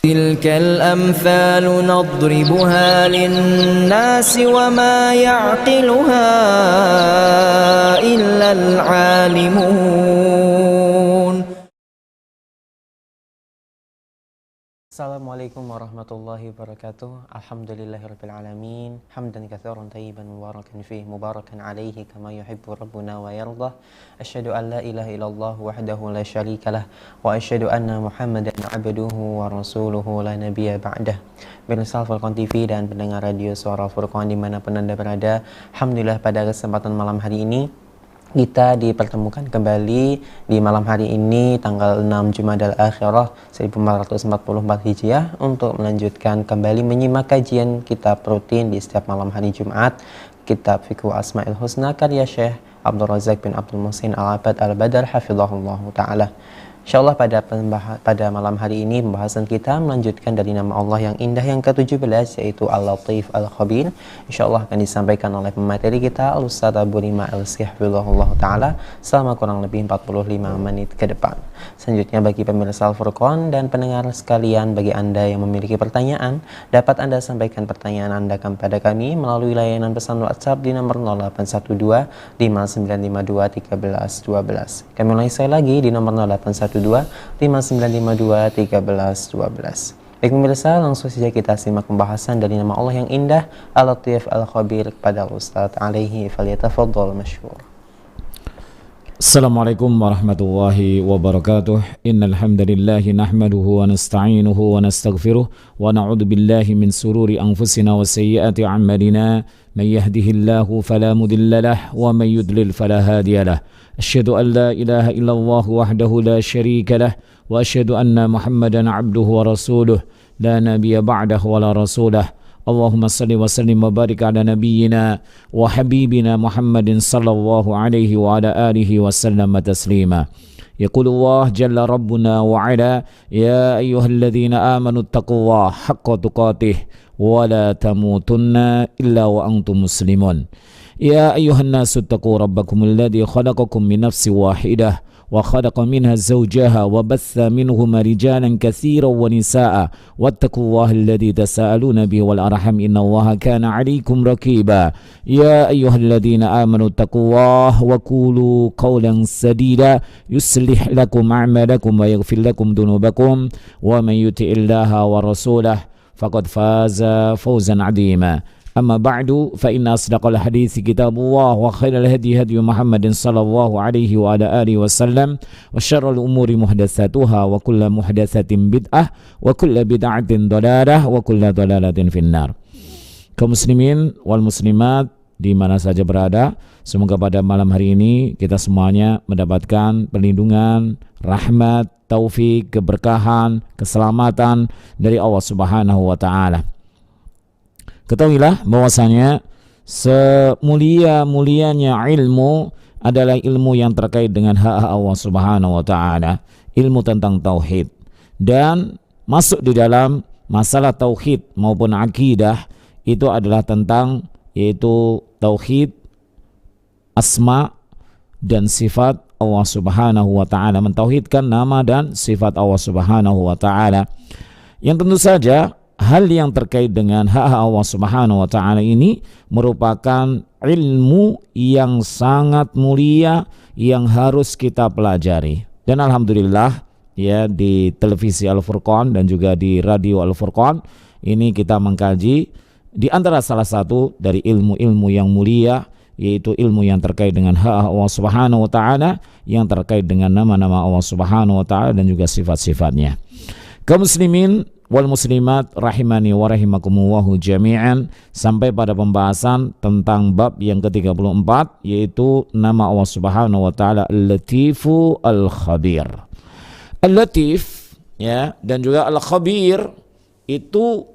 تلك الأمثال نضربها للناس وما يعقلها إلا العالمون. Assalamualaikum warahmatullahi wabarakatuh. Alhamdulillahirrabbilalamin. Hamdan katsiran tayyiban mubarakan fihi mubarakan alaihi kama yuhibbu rabbuna wa yardah. Asyhadu an la ilaha illallah wahdahu la syarikalah wa asyhadu anna Muhammadan abduhu wa rasuluhu la nabiyya ba'dah. Pemirsa Al-Furqan TV dan pendengar radio Suara Al-Furqan dimanapun Anda berada, alhamdulillah pada kesempatan malam hari ini kita dipertemukan kembali di malam hari ini tanggal 6 Jumadal Akhirah 1444 Hijriah untuk melanjutkan kembali menyimak kajian kitab rutin di setiap malam hari Jumat, kitab Fiqh Asmaul Husna karya Syekh Abdul Razak bin Abdul Muhsin Al-Abad Al-Badar hafizahullah taala. Insyaallah pada malam hari ini pembahasan kita melanjutkan dari nama Allah yang indah yang ke-17 yaitu Al-Latif Al-Khabir. Insyaallah akan disampaikan oleh pemateri kita Al-Ustaz Abu Rima Al-Sihfillah taala selama kurang lebih 45 menit ke depan. Selanjutnya bagi pemirsa Al-Furqan dan pendengar sekalian, bagi Anda yang memiliki pertanyaan, dapat Anda sampaikan pertanyaan Anda kepada kami melalui layanan pesan WhatsApp di nomor 0812 5952 1312. Kami ulangi sekali lagi di nomor 0812 5952 1312. Baik pemirsa, langsung saja kita simak pembahasan dari nama Allah yang indah Al-Latif Al-Khabir kepada Ustaz alaihi falyatafaddal masyhur. Assalamualaikum warahmatullahi wabarakatuh. Innal hamdalillah nahmaduhu wa nasta'inuhu wa nastaghfiruh wa na'udzu billahi min sururi anfusina wa sayyiati a'malina. Man yahdihillahu fala mudilla lahu wa man yudlil fala hadiya lahu. Asyhadu an la ilaha illallah wahdahu la syarika lahu wa asyhadu anna Muhammadan 'abduhu wa rasuluh la nabiyya ba'dahu wa la rasulah. Allahumma salli wa sallim wa barik ala nabiyyina wa habibina Muhammadin sallallahu alaihi wa ala alihi wa sallam taslima. Yaqulullah jalla rabbuna wa ala ya ayyuhalladzina amanu taqullaha haqqa tuqatih wa la tamutunna illa wa antum muslimun. Ya ayyuhan nasu taqu rabbakumul ladzi khalaqakum min nafsin wahidah وخلق منها زوجها وبث منهما رجالا كثيرا ونساء واتقوا الله الذي تساءلون به والأرحم إن الله كان عليكم رقيبا يا أيها الذين آمنوا اتقوا الله وقولوا قولا سديدا يصلح لكم أعمالكم ويغفر لكم ذنوبكم ومن يطع الله ورسوله فقد فاز فوزا عظيما. أما بعد فإن أصدق الحديث كتاب الله وخير الهدي هدي محمد صلى الله عليه وعلى آله وسلم وشر الأمور محدثاتها وكل محدثة بدعة وكل بدعة ضلالة وكل ضلالة في النار. Kaum muslimin wal muslimat di mana saja berada, semoga pada malam hari ini kita semuanya mendapatkan perlindungan, rahmat, taufik, keberkahan, keselamatan dari Allah Subhanahu wa taala. Ketahuilah bahwasanya semulia-mulianya ilmu adalah ilmu yang terkait dengan hak Allah Subhanahu wa taala, ilmu tentang tauhid. Dan masuk di dalam masalah tauhid maupun akidah itu adalah tentang yaitu tauhid asma dan sifat Allah Subhanahu wa taala, mentauhidkan nama dan sifat Allah Subhanahu wa taala. Yang tentu saja hal yang terkait dengan hak Allah Subhanahu wa taala ini merupakan ilmu yang sangat mulia yang harus kita pelajari. Dan alhamdulillah ya di televisi Al-Furqan dan juga di radio Al-Furqan ini kita mengkaji di antara salah satu dari ilmu-ilmu yang mulia, yaitu ilmu yang terkait dengan hak Allah Subhanahu wa taala, yang terkait dengan nama-nama Allah Subhanahu wa taala dan juga sifat-sifatnya. Kaum muslimin wal muslimat rahimani wa rahimakumullahu jami'an, sampai pada pembahasan tentang bab yang ke-34 yaitu nama Allah Subhanahu wa taala Al-Latifu Al-Khabir. Al-Latif ya dan juga Al-Khabir itu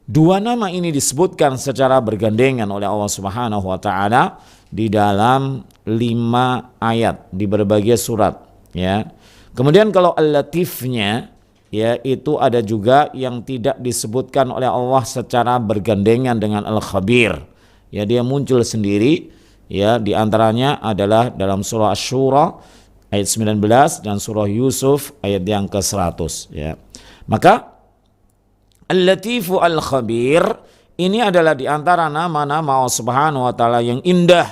dua nama ini disebutkan secara bergandengan oleh Allah Subhanahu wa taala di dalam 5 ayat di berbagai surat ya. Kemudian kalau Al-Latifnya ya itu ada juga yang tidak disebutkan oleh Allah secara bergandengan dengan Al-Khabir. Ya dia muncul sendiri ya, di antaranya adalah dalam surah Asy-Syura ayat 19 dan surah Yusuf ayat yang ke-100 ya. Maka Al-Latifu Al-Khabir ini adalah di antara nama-nama Allah Subhanahu wa taala yang indah,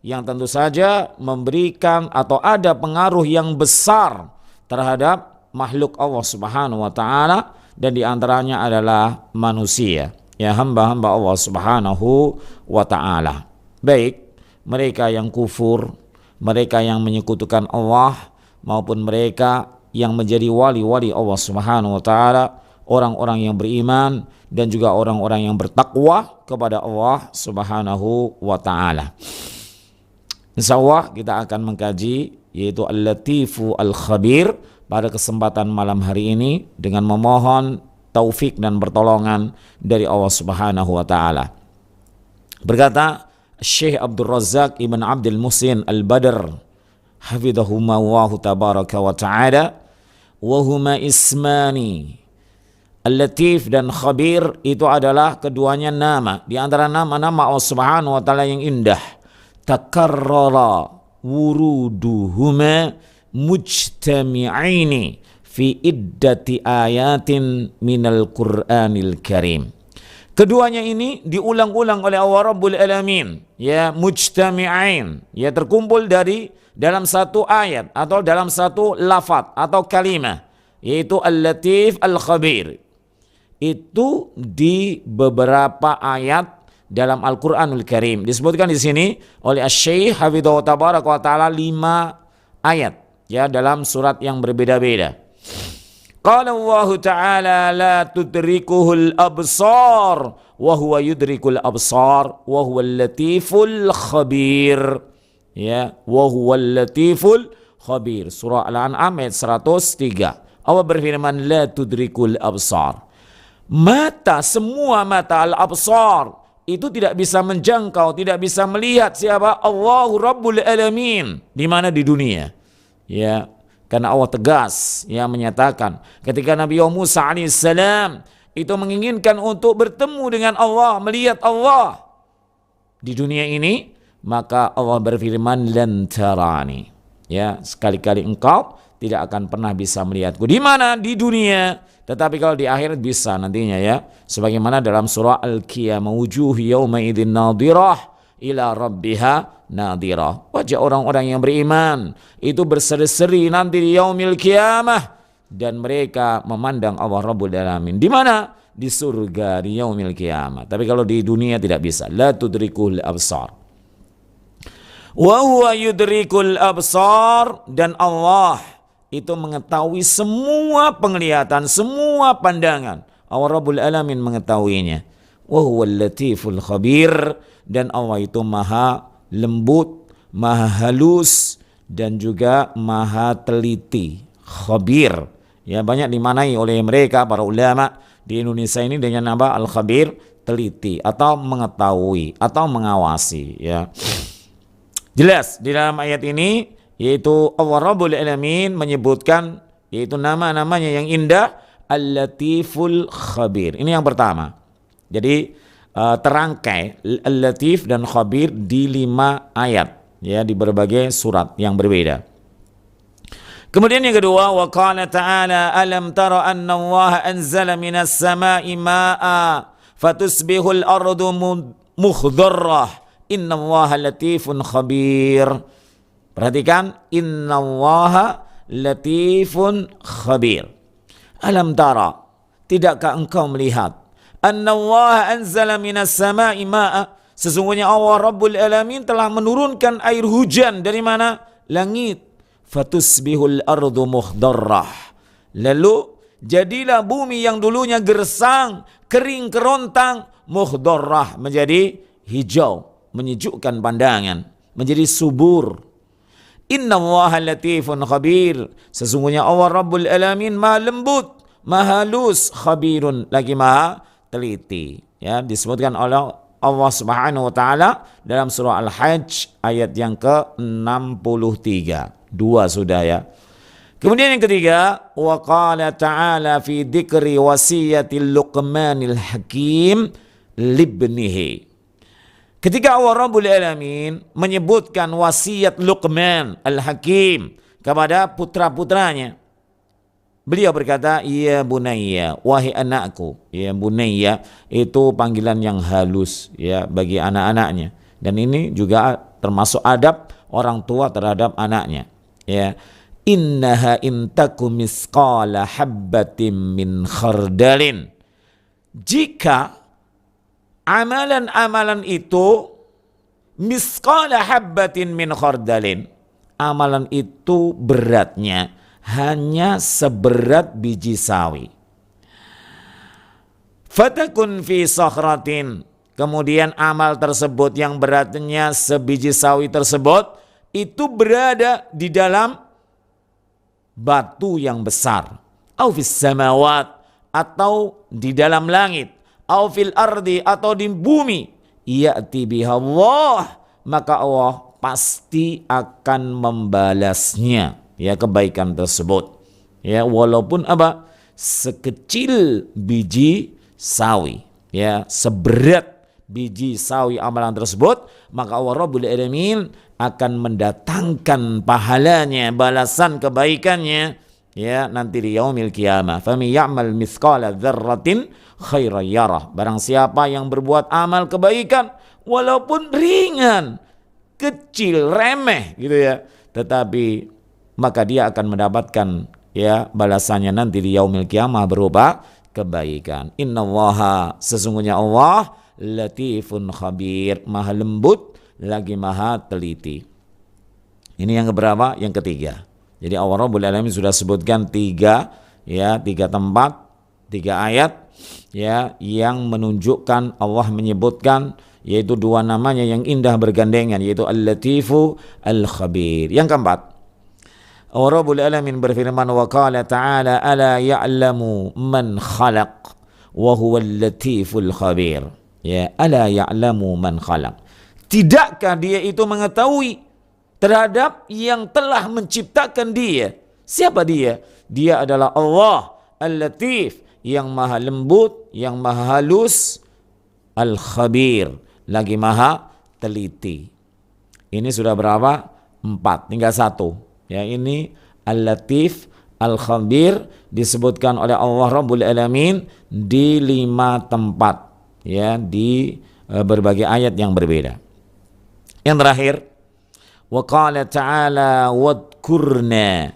yang tentu saja memberikan atau ada pengaruh yang besar terhadap makhluk Allah Subhanahu wa taala, dan di antaranya adalah manusia, ya, hamba-hamba Allah Subhanahu wa taala. Baik mereka yang kufur, mereka yang menyekutukan Allah, maupun mereka yang menjadi wali-wali Allah Subhanahu wa taala, orang-orang yang beriman dan juga orang-orang yang bertakwa kepada Allah Subhanahu wa taala. Insyaallah kita akan mengkaji yaitu Al-Latifu Al-Khabir pada kesempatan malam hari ini dengan memohon taufik dan pertolongan dari Allah Subhanahu wa taala. Berkata Syekh Abdul Razak Ibn Abdul Muhsin Al-Badr hafidhahumullahu tabaraka wa ta'ala, wa huma ismani. Al-Latif dan Khabir itu adalah keduanya nama di antara nama-nama Allah Subhanahu wa taala yang indah. Takarrara wuruduhuma mujtami'aini fi iddati ayatin minal Qur'anil Karim. Keduanya ini diulang-ulang oleh Allah Rabbul Alamin, ya, mujtami'ain, ya, terkumpul dalam satu ayat atau dalam satu lafaz atau kalimah, yaitu Al-Latif Al-Khabir. Itu di beberapa ayat dalam Al-Qur'anul Karim. Disebutkan di sini oleh Asy-Syaikh Hafidhahu Tabaraka wa Ta'ala 5 ayat, ya, dalam surat yang berbeda-beda. Qala Allah Ta'ala la tudrikuhul absar wa huwa yudrikul absar wa huwal latiful khabir. Ya, wa huwal latiful khabir. Surah Al-An'am ayat 103. Allah berfirman la tudrikul absar. Mata, semua mata, al-absar, itu tidak bisa menjangkau, tidak bisa melihat siapa Allahu Rabbul Alamin di mana di dunia. Ya, karena Allah tegas yang menyatakan ketika Nabi Musa alaihissalam itu menginginkan untuk bertemu dengan Allah, melihat Allah di dunia ini, maka Allah berfirman lan tarani. Ya, sekali-kali engkau tidak akan pernah bisa melihatku. Di mana? Di dunia. Tetapi kalau di akhirat bisa nantinya, ya. Sebagaimana dalam surah Al-Qiyamah, wujuh yauma idzin nadhirah ila rabbiha nadhirah. Wajah orang-orang yang beriman itu berseri-seri nanti di yaumil qiyamah, dan mereka memandang Allah Rabbul Alamin. Di mana? Di surga di yaumil qiyamah. Tapi kalau di dunia tidak bisa. La tudrikul absar. Wa huwa yudrikul absar, dan Allah itu mengetahui semua penglihatan, semua pandangan. Allah Rabbul Alamin mengetahuinya. Wa huwal latiful khabir, dan Allah itu maha lembut, maha halus, dan juga maha teliti. Khabir, ya, banyak dimaknai oleh mereka para ulama di Indonesia ini dengan nama al-khabir, teliti atau mengetahui atau mengawasi, ya. Jelas di dalam ayat ini yaitu Allah Rabbul Alamin menyebutkan yaitu nama-namanya yang indah, Al-Latiful Khabir. Ini yang pertama. Jadi terangkai Al-Latif dan Khabir di 5 ayat, ya, di berbagai surat yang berbeda. Kemudian yang kedua, wa qala ta'ala alam tara anna Allah anzala minas sama'i ma'a fatusbihul ardu mukhdarrah innallaha latifun khabir. Perhatikan, innallaha latifun khabir. Alam tara, tidakkah engkau melihat, annallaha anzala minas sama'i ma'a, sesungguhnya Allah Rabbul Alamin telah menurunkan air hujan dari mana? Langit. Fatusbihul ardu mukhdarrah, lalu jadilah bumi yang dulunya gersang, kering kerontang, mukhdarrah, menjadi hijau, menyejukkan pandangan, menjadi subur. Innallaha latifun khabir, sesungguhnya Allah Rabbul Alamin maha lembut, maha halus, khabirun, lagi maha teliti. Ya, disebutkan oleh Allah Subhanahu wa taala dalam surah Al-Hajj ayat yang ke-63. 2 sudah, ya. Kemudian yang ketiga, wa qala ta'ala fi dzikri wasiyatil Luqmanil Hakim libnihi. Ketika Allah Rabbul Alamin menyebutkan wasiat Luqman Al-Hakim kepada putra-putranya, Beliau berkata, ya bunayya, wahai anakku. Ya bunayya itu panggilan yang halus ya bagi anak-anaknya. Dan ini juga termasuk adab orang tua terhadap anaknya. Ya, innaha intaku misqala habbatin min khardalin. Jika amalan-amalan itu misqala habbatin min khardalin, amalan itu beratnya hanya seberat biji sawi. Fatakun fi sakhratin, kemudian amal tersebut yang beratnya sebiji sawi tersebut itu berada di dalam batu yang besar, au fis samawat, atau di dalam langit, au fil ardi, atau di bumi, ya'ti biha Allah, maka Allah pasti akan membalasnya ya kebaikan tersebut ya, walaupun apa, sekecil biji sawi ya, seberat biji sawi amalan tersebut, maka Allah Rabbul Alamin akan mendatangkan pahalanya, balasan kebaikannya ya nanti di yaumil qiyamah. Faman ya'mal mithqala dzarratin khairan yarah, barang siapa yang berbuat amal kebaikan walaupun ringan, kecil, remeh gitu ya, tetapi maka dia akan mendapatkan ya balasannya nanti di yaumil qiyamah berupa kebaikan. Innallaha, sesungguhnya Allah, latifun khabir, maha lembut lagi maha teliti. Ini yang keberapa? Yang ketiga. Jadi Allah Rabbul Alamin sudah sebutkan tiga tempat, 3 ayat ya yang menunjukkan Allah menyebutkan yaitu 2 namanya yang indah bergandengan, yaitu Al-Latifu Al-Khabir. Yang keempat, Allah Rabbul Alamin berfirman, wa qala ta'ala ala ya'lamu man khalaq wa huwal latiful khabir. Ya, ala ya'lamu man khalaq. Tidakkah dia itu mengetahui terhadap yang telah menciptakan dia? Siapa dia? Dia adalah Allah Al-Latif, yang maha lembut, yang maha halus, Al-Khabir, lagi maha teliti. Ini sudah berapa? 4, tinggal 1. Ya, ini Al-Latif, Al-Khabir disebutkan oleh Allah Rabbul Alamin di 5 tempat ya, di berbagai ayat yang berbeda. Yang terakhir, wa qala ta'ala wadkurna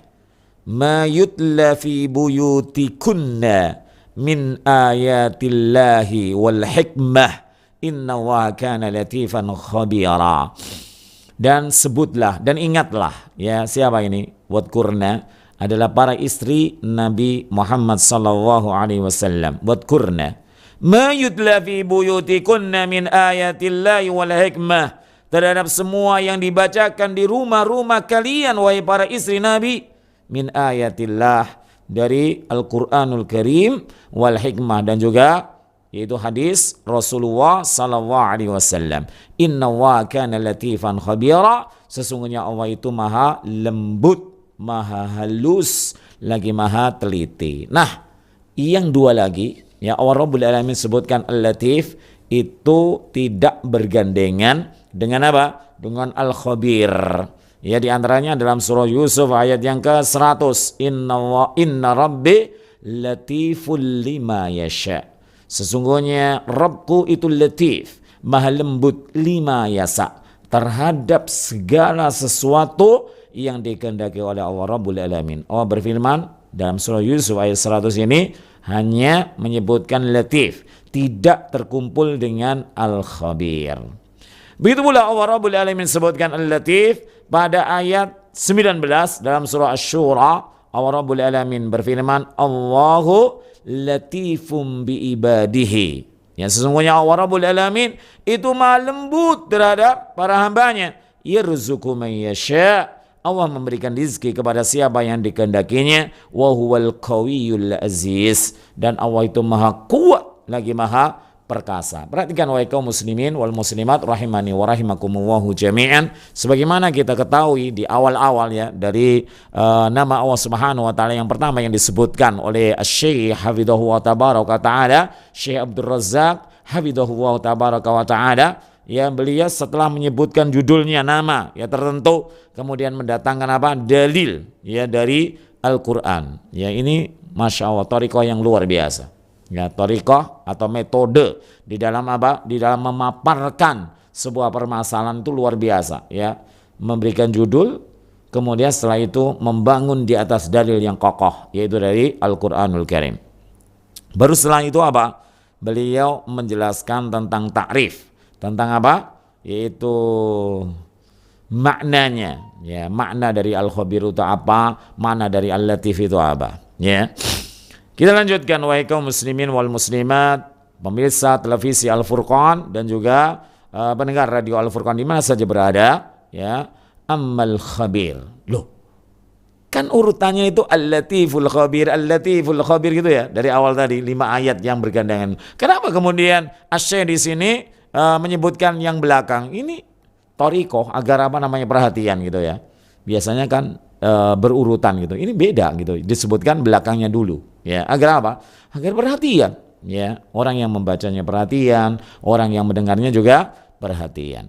ma yutla fi buyutikunna min ayatillahi wal hikmah innallaha kana latifan khabira. Dan sebutlah dan ingatlah ya, siapa ini? Wadkurna adalah para istri Nabi Muhammad sallallahu alaihi wasallam. Wadkurna ma yutla fi buyutikunna min ayatillahi wal hikmah, terhadap semua yang dibacakan di rumah-rumah kalian wahai para istri Nabi, min ayatillah, dari Al-Qur'anul Karim, wal hikmah, dan juga yaitu hadis Rasulullah sallallahu alaihi wasallam. Innallaha kana latifan khabira, sesungguhnya Allah itu maha lembut, maha halus, lagi maha teliti. Nah, yang 2 lagi ya, Allah Rabbul Alamin sebutkan Al-Latif itu tidak bergandengan dengan apa? Dengan Al-Khabir. Ya, di antaranya dalam surah Yusuf ayat yang ke-100, inna rabbi latiful lima yasha. Sesungguhnya Rabbku itu latif, maha lembut, lima yasa, terhadap segala sesuatu yang dikehendaki oleh Allah Rabbul Alamin. Allah berfirman dalam surah Yusuf ayat 100 ini hanya menyebutkan latif, tidak terkumpul dengan Al-Khabir. Begitu pula Allah Rabbul Alamin sebutkan Al-Latif pada ayat 19 dalam surah Asy-Syura. Allah Rabbul Alamin berfirman, Allahu latifum biibadihi. Ya, sesungguhnya Allah Rabbul Alamin itu maha lembut terhadap para hambanya. Yarzuqu man yasha, Allah memberikan rezeki kepada siapa yang dikehendakinya. Wa huwal qawiyyul aziz, dan Allah itu maha kuat lagi maha perkasa. Perhatikan wahai kaum muslimin wal muslimat rahimani wa rahimakumullahu jami'an, sebagaimana kita ketahui di awal-awal ya dari nama Allah Subhanahu wa taala yang pertama yang disebutkan oleh Syekh Hafidhahu wa tabaraka taala, Syekh Abdul Razzaq Hafidhahu wa tabaraka wa taala, ya, beliau setelah menyebutkan judulnya nama ya tertentu, kemudian mendatangkan apa? Dalil ya dari Al-Quran. Ya, ini Masya Allah thariqah yang luar biasa. Ya, thariqah atau metode di dalam apa? Di dalam memaparkan sebuah permasalahan itu luar biasa. Ya, memberikan judul, kemudian setelah itu membangun di atas dalil yang kokoh, yaitu dari Al-Quranul Karim. Baru setelah itu apa? Beliau menjelaskan tentang ta'rif, tentang apa? Yaitu maknanya, ya, makna dari Al-Khabir itu apa, makna dari Al-Latif itu apa, ya. Kita lanjutkan, wahai kaum muslimin wal muslimat, pemirsa televisi Al-Furqan dan juga pendengar radio Al-Furqan di mana saja berada, ya. Ammal khabir. Loh, kan urutannya itu Al-Latiful Khabir, Al-Latiful Khabir gitu ya, dari awal tadi 5 ayat yang bergandengan. Kenapa kemudian Asy-Syaikh di sini menyebutkan yang belakang? Ini thariqah agar apa namanya, perhatian gitu ya. Biasanya kan berurutan gitu. Ini beda gitu. Disebutkan belakangnya dulu, ya. Agar apa? Agar perhatian, ya. Orang yang membacanya perhatian, orang yang mendengarnya juga perhatian.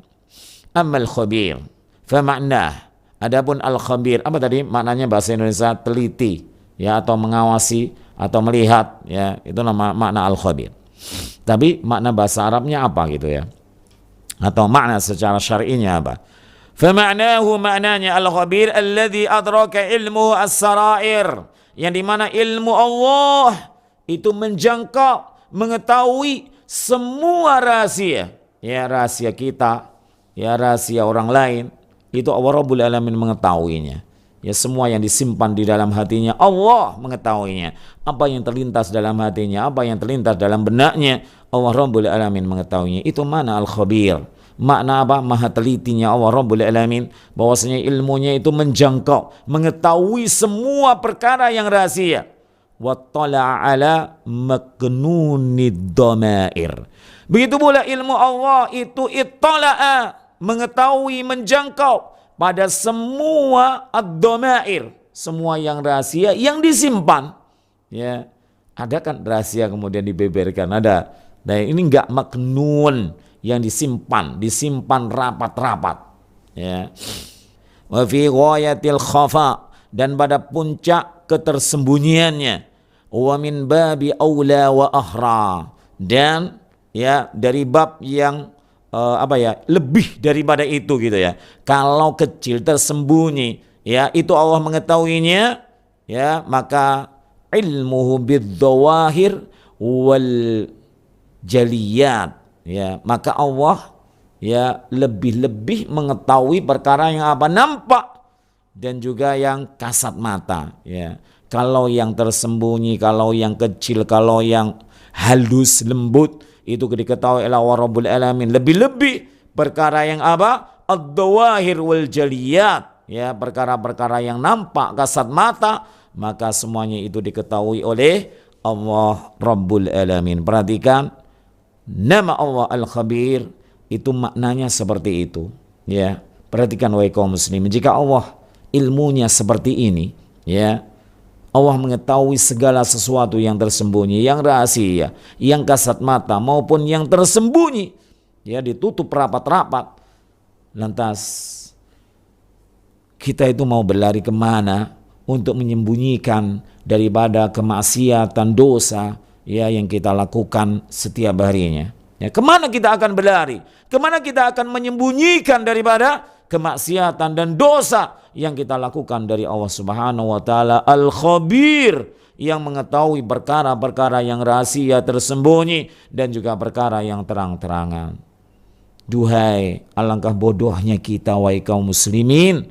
Ammal khabir fa ma'nah. Adapun al-khabir, apa tadi maknanya bahasa Indonesia? Teliti, ya, atau mengawasi atau melihat, ya. Itu nama makna al-khabir. Tapi makna bahasa Arabnya apa gitu ya? Atau makna secara syar'inya apa? Fama'nahu, maknanya al-khabir alladhi adraka ilmu as-sarair, yang dimana ilmu Allah itu menjangkau, mengetahui semua rahasia, ya, rahasia kita, ya, rahasia orang lain, itu Allah Rabbul Alamin mengetahuinya. Ya, semua yang disimpan di dalam hatinya Allah mengetahuinya. Apa yang terlintas dalam hatinya, apa yang terlintas dalam benaknya, Allah Rabbul Alamin mengetahuinya. Itu mana al-khabir. Makna apa? Maha telitinya Allah Rabbul Alamin, bahwasanya ilmunya itu menjangkau, mengetahui semua perkara yang rahasia. Wattala'a ala maknunid dhamair. Begitu pula ilmu Allah itu ittala'a, mengetahui, menjangkau pada semua ad-dhamair, semua yang rahasia yang disimpan. Ya, ada kan rahasia kemudian dibeberkan, ada. Nah, ini enggak maknun, yang disimpan rapat-rapat, ya. Wa fi ghayatil khafa, dan pada puncak ketersembunyiannya. Wa min babi aula wa ahra, dan ya dari bab yang lebih daripada itu gitu ya. Kalau kecil tersembunyi, ya, itu Allah mengetahuinya, ya, maka ilmuhu bidzawahir wal jaliyat, ya, maka Allah, ya, lebih-lebih mengetahui perkara yang apa, nampak dan juga yang kasat mata, ya. Kalau yang tersembunyi, kalau yang kecil, kalau yang halus lembut, itu diketahui oleh Allah Rabbul Alamin. Lebih-lebih perkara yang apa? Ad-dawahir wal jaliyat, ya, perkara-perkara yang nampak kasat mata, maka semuanya itu diketahui oleh Allah Rabbul Alamin. Perhatikan, nama Allah Al-Khabir itu maknanya seperti itu, ya. Perhatikan wahai kaum muslimin, jika Allah ilmunya seperti ini, ya, Allah mengetahui segala sesuatu yang tersembunyi, yang rahasia, yang kasat mata maupun yang tersembunyi, ya, ditutup rapat-rapat. Lantas kita itu mau berlari kemana untuk menyembunyikan daripada kemaksiatan, dosa, ya, yang kita lakukan setiap harinya, ya. Kemana kita akan berlari? Kemana kita akan menyembunyikan daripada kemaksiatan dan dosa yang kita lakukan dari Allah Subhanahu wa taala Al-Khabir, yang mengetahui perkara-perkara yang rahasia tersembunyi dan juga perkara yang terang-terangan. Duhai, alangkah bodohnya kita wahai kaum muslimin.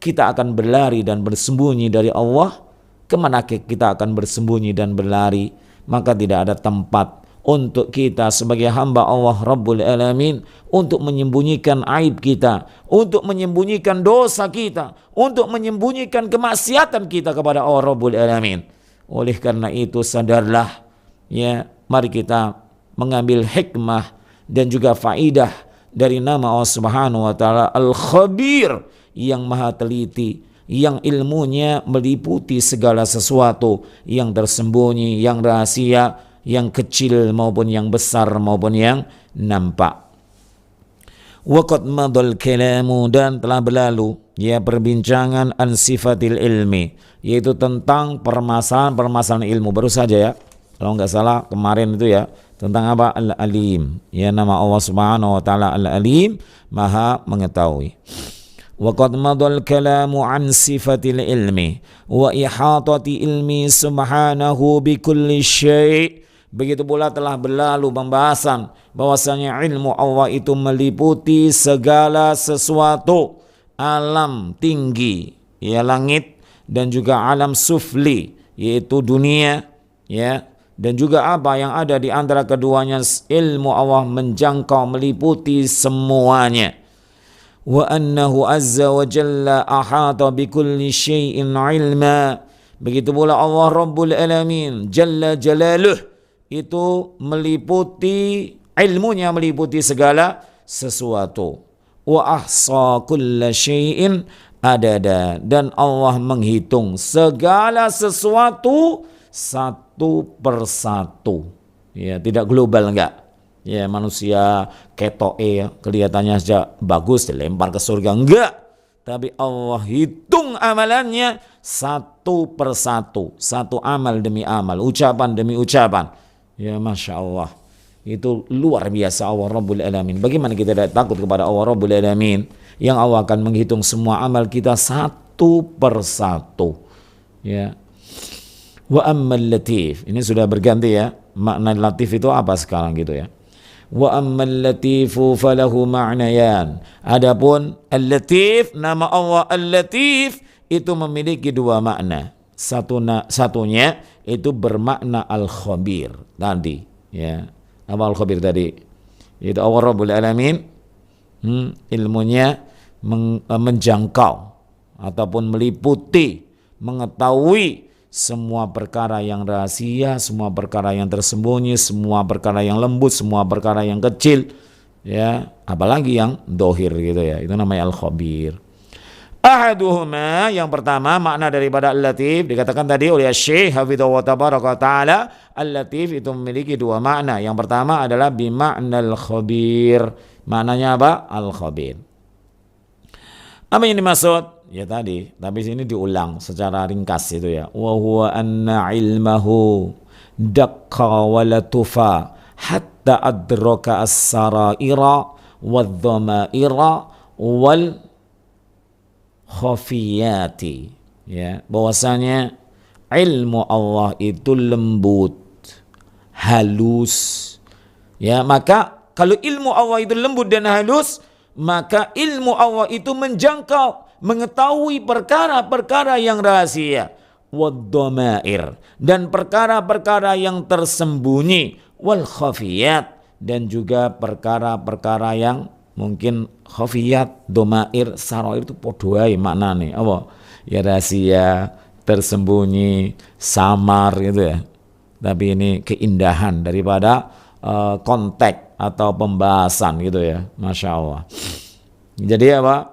Kita akan berlari dan bersembunyi dari Allah. Kemana kita akan bersembunyi dan berlari? Maka tidak ada tempat untuk kita sebagai hamba Allah Rabbul Alamin untuk menyembunyikan aib kita, untuk menyembunyikan dosa kita, untuk menyembunyikan kemaksiatan kita kepada Allah Rabbul Alamin. Oleh karena itu sadarlah, ya, mari kita mengambil hikmah dan juga faidah dari nama Allah Subhanahu wa taala Al-Khabir, yang maha teliti, yang ilmunya meliputi segala sesuatu yang tersembunyi, yang rahasia, yang kecil maupun yang besar maupun yang nampak. Waqad madal kalamu, dan telah berlalu ya perbincangan an sifatil ilmi, yaitu tentang permasalahan ilmu. Baru saja ya, kalau nggak salah kemarin itu ya, tentang apa? Al-Alim. Ya, nama Allah Subhanahu wa taala Al-Alim, Maha mengetahui. Waqad madal kalamu an sifatil ilmi wa ihatati ilmi subhanahu bi kulli syai'. Begitu pula telah berlalu pembahasan bahwasanya ilmu Allah itu meliputi segala sesuatu, alam tinggi ya langit, dan juga alam sufli yaitu dunia ya, dan juga apa yang ada di antara keduanya. Ilmu Allah menjangkau meliputi semuanya. Wa annahu azza wa jalla ahata bi kulli syai'in ilma. Begitu pula Allah Rabbul Alamin jalla jalaluh itu meliputi ilmunya, meliputi segala sesuatu. Wa ahsa kulla syai'in adada, dan Allah menghitung segala sesuatu satu persatu. Ya, tidak global enggak. Ya, manusia ketok ya, kelihatannya saja bagus dilempar ke surga, enggak. Tapi Allah hitung amalannya satu persatu, satu amal demi amal, ucapan demi ucapan. Ya, Masya Allah, itu luar biasa Allah Rabbul Alamin. Bagaimana kita tidak takut kepada Allah Rabbul Alamin yang Allah akan menghitung semua amal kita satu persatu. Ya. Wa ammal latif, ini sudah berganti ya, makna latif itu apa sekarang gitu ya. Wa ammal latifu falahu ma'nayan. Adapun al-latif, nama Allah al-latif itu memiliki dua makna. Satunya itu bermakna al-khabir tadi ya. Apa al-khabir tadi? Itu Allah Rabbul Alamin ilmunya menjangkau ataupun meliputi, mengetahui semua perkara yang rahasia, semua perkara yang tersembunyi, semua perkara yang lembut, semua perkara yang kecil ya, apalagi yang dohir gitu ya. Itu namanya al-khabir. Ahaduhuma, yang pertama makna daripada al-latif dikatakan tadi oleh Syekh Hafidhahu wa tabaraka taala, al-latif itu memiliki dua makna. Yang pertama adalah bima'nal khabir. Maknanya apa? Al-khabir. Apa yang dimaksud? Ya tadi, tapi sini diulang secara ringkas itu ya. Wa huwa anna ilmahu daqqa wa latufa hatta adraka as-saraira wadh-dhamaira wal khafiyati, ya, bahwasanya ilmu Allah itu lembut, halus, ya. Maka kalau ilmu Allah itu lembut dan halus, maka ilmu Allah itu menjangkau, mengetahui perkara-perkara yang rahasia, wad-dhamair, dan perkara-perkara yang tersembunyi, wal khafiyat, dan juga perkara-perkara yang mungkin khafiyat, domair, sarair itu podoai maknanya apa? Ya rahasia, tersembunyi, samar gitu ya. Tapi ini keindahan daripada konteks atau pembahasan gitu ya. Masya Allah. Jadi apa?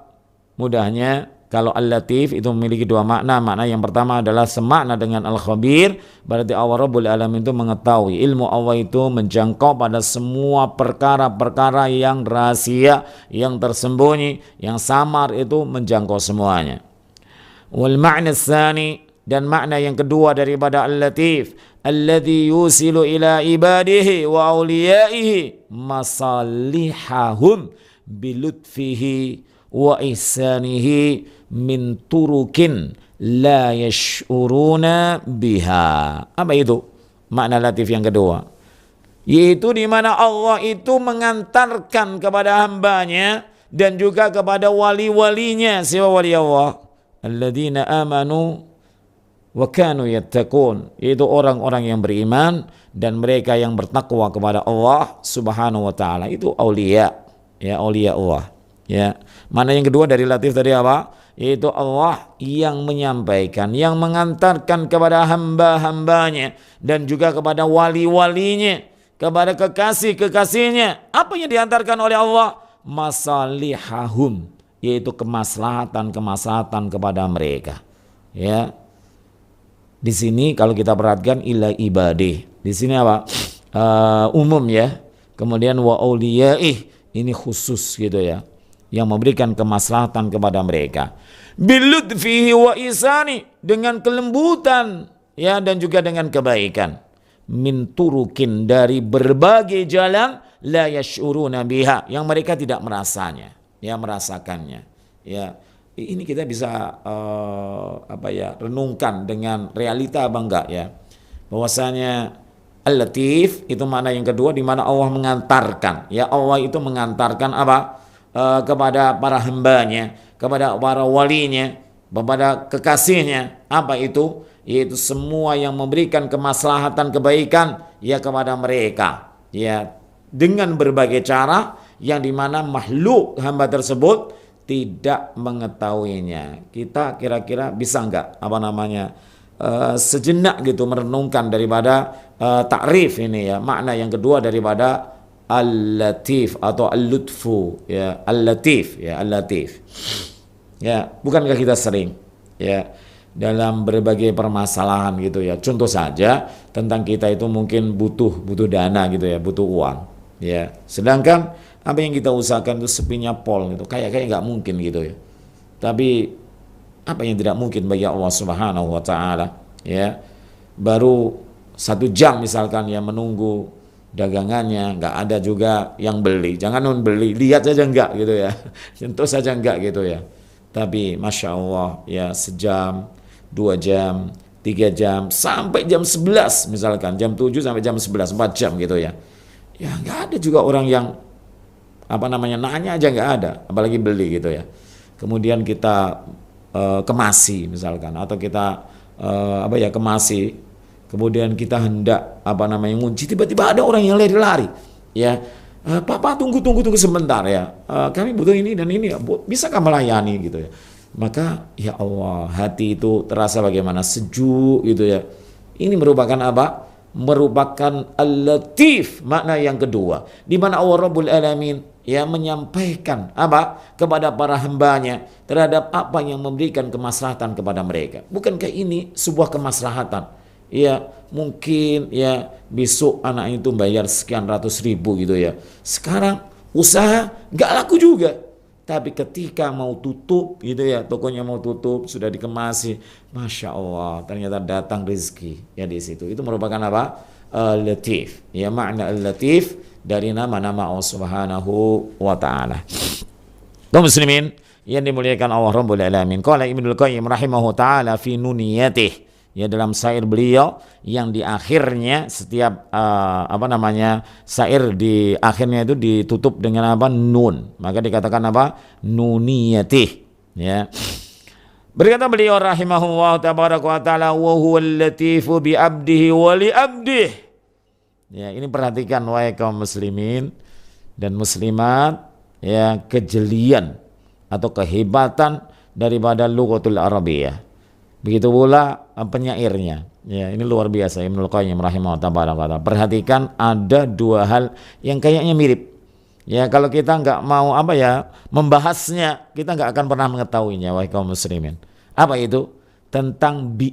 Mudahnya kalau al-latif itu memiliki dua makna. Makna yang pertama adalah semakna dengan al-khabir. Berarti Allah Rabbul Alamin itu mengetahui. Ilmu Allah itu menjangkau pada semua perkara-perkara yang rahasia, yang tersembunyi, yang samar, itu menjangkau semuanya. Wal ma'na tsani, dan makna yang kedua daripada al-latif, alladzi yusilu ila ibadihi wa awliyaihi masalihahum bilutfihi wa ihsanihi min turukin la yash'uruna biha. Apa itu makna latif yang kedua? Yaitu di mana Allah itu mengantarkan kepada hambanya dan juga kepada wali-walinya. Siapa wali Allah? Alladzina amanu wa kanu yattaqun, yaitu orang-orang yang beriman dan mereka yang bertakwa kepada Allah Subhanahu wa taala. Itu aulia, ya, aulia Allah. Ya, mana yang kedua dari latif tadi apa? Yaitu Allah yang menyampaikan, yang mengantarkan kepada hamba-hambanya dan juga kepada wali-walinya, kepada kekasih-kekasihnya. Apa yang diantarkan oleh Allah? Masalihahum, yaitu kemaslahatan kepada mereka. Ya. Di sini kalau kita perhatikan ila ibadih. Di sini apa? Umum ya. Kemudian wa auliyaih, ini khusus gitu ya, yang memberikan kemaslahatan kepada mereka. Bilutfihi wa isani, dengan kelembutan ya dan juga dengan kebaikan. Min turukin, dari berbagai jalan, la yash'uruna biha, yang mereka tidak merasanya, ya merasakannya. Ya, ini kita bisa renungkan dengan realita apa enggak ya? Bahwasanya Al-Latif itu makna yang kedua, di mana Allah mengantarkan. Ya, Allah itu mengantarkan apa? Kepada para hambanya, kepada para walinya, kepada kekasihnya. Apa itu? Yaitu semua yang memberikan kemaslahatan kebaikan ya kepada mereka. Ya, dengan berbagai cara yang dimana makhluk hamba tersebut tidak mengetahuinya. Kita kira-kira bisa enggak sejenak gitu merenungkan daripada takrif ini ya, makna yang kedua daripada Al-Latif atau Al-Lutfu ya, Al-Latif ya, Al-Latif. Ya, bukankah kita sering ya dalam berbagai permasalahan gitu ya. Contoh saja tentang kita itu mungkin butuh dana gitu ya, butuh uang ya. Sedangkan apa yang kita usahakan itu sepinya pol gitu. Kayak nggak mungkin gitu ya. Tapi apa yang tidak mungkin bagi Allah Subhanahu wa taala ya. Baru 1 jam misalkan ya menunggu dagangannya, nggak ada juga yang beli. Jangan beli, lihat saja enggak gitu ya. Sentuh saja enggak gitu ya. Tapi Masya Allah ya, sejam, 2 jam, 3 jam, sampai jam 11 misalkan, jam 7 sampai jam 11, 4 jam gitu ya. Ya nggak ada juga orang yang nanya aja nggak ada, apalagi beli gitu ya. Kemudian kita kemasi misalkan, atau kita kemasi, kemudian kita hendak ngunci, tiba-tiba ada orang yang lari-lari ya. Papa tunggu sebentar ya, kami butuh ini dan ini, bisakah melayani gitu ya. Maka ya Allah, hati itu terasa bagaimana sejuk gitu ya. Ini merupakan apa? Merupakan Al-Latif, makna yang kedua, di mana Allah Rabbul Alamin ya menyampaikan apa kepada para hambanya terhadap apa yang memberikan kemaslahatan kepada mereka. Bukankah ini sebuah kemaslahatan? Ya mungkin ya besok anak itu bayar sekian ratus ribu gitu ya. Sekarang usaha nggak laku juga. Tapi ketika mau tutup gitu ya, tokonya mau tutup, sudah dikemasi, Masya Allah, ternyata datang rezeki ya di situ. Itu merupakan apa? Al-Latif. Ya, makna Al-Latif dari nama-nama Allah Subhanahu wa taala. Kaum muslimin yang dimuliakan Allah Rabbul Alamin. Qala Ibnul Qayyim rahimahu taala fi nuniyatih. Ya, dalam syair beliau yang di akhirnya setiap syair di akhirnya itu ditutup dengan apa? Nun. Maka dikatakan apa? Nuniyatih. Ya. Berkata beliau rahimahullah tabaraka wa taala, wa huwal latifu bi abdihi wa li abdihi. Ya, ini perhatikan wahai kaum muslimin dan muslimat ya, kejelian atau kehebatan daripada lughatul Arabiyah. Begitu pula penyairnya. Ya, ini luar biasa Ibnul Qayyim rahimahullah taala. Perhatikan ada 2 hal yang kayaknya mirip. Ya, kalau kita nggak mau membahasnya, kita nggak akan pernah mengetahuinya wahai kaum muslimin. Apa itu? Tentang bi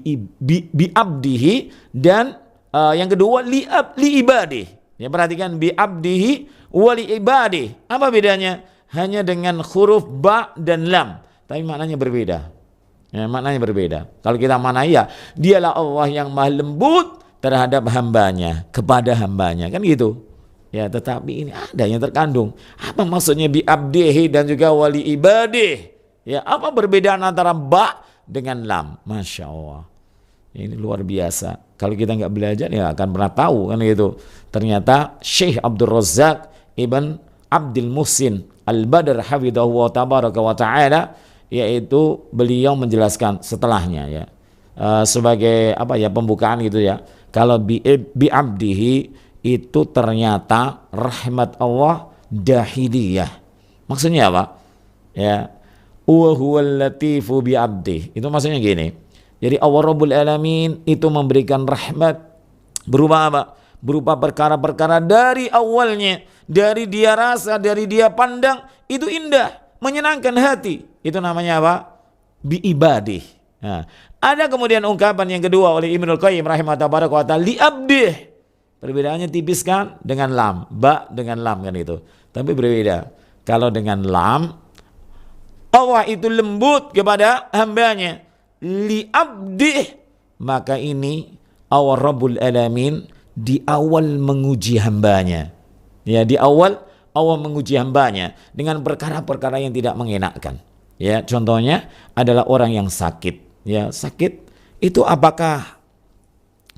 abdihi dan yang kedua li ibadih. Ya, perhatikan bi abdihi wa li ibadih. Apa bedanya? Hanya dengan huruf ba dan lam, tapi maknanya berbeda. Ya, maknanya berbeda. Kalau kita mana ya, dialah Allah yang maha lembut terhadap hambanya, kepada hambanya, kan gitu. Ya, tetapi ini ada yang terkandung. Apa maksudnya bi abdihi dan juga wali ibadih? Ya, apa perbedaan antara ba dengan lam? Masya Allah. Ini luar biasa. Kalau kita nggak belajar ya akan pernah tahu kan gitu. Ternyata Syekh Abdul Razak Ibn Abdul Muhsin Al-Badr hafidhahu wa tabaraka wa ta'ala, yaitu beliau menjelaskan setelahnya ya, sebagai pembukaan gitu ya. Kalau bi abdihi itu ternyata rahmat Allah dahiliyah. Maksudnya apa? Ya, wa huwal latifu bi abdihi. Itu maksudnya gini. Jadi Allah Rabbul Alamin itu memberikan rahmat berupa apa? Berupa perkara-perkara dari awalnya, dari dia rasa, dari dia pandang itu indah, menyenangkan hati. Itu namanya apa? Bi ibadih. Nah, ada kemudian ungkapan yang kedua oleh Ibnul Qayyim rahimahullah tabaraka wa taala li abdih. Perbedaannya tipis kan dengan lam, ba dengan lam kan itu. Tapi berbeda. Kalau dengan lam, Allah itu lembut kepada hambanya. Li abdih, maka ini Allah Rabbul Alamin di awal menguji hambanya. Ya, di awal Allah menguji hambanya dengan perkara-perkara yang tidak mengenakkan. Ya, contohnya adalah orang yang sakit. Ya, sakit itu apakah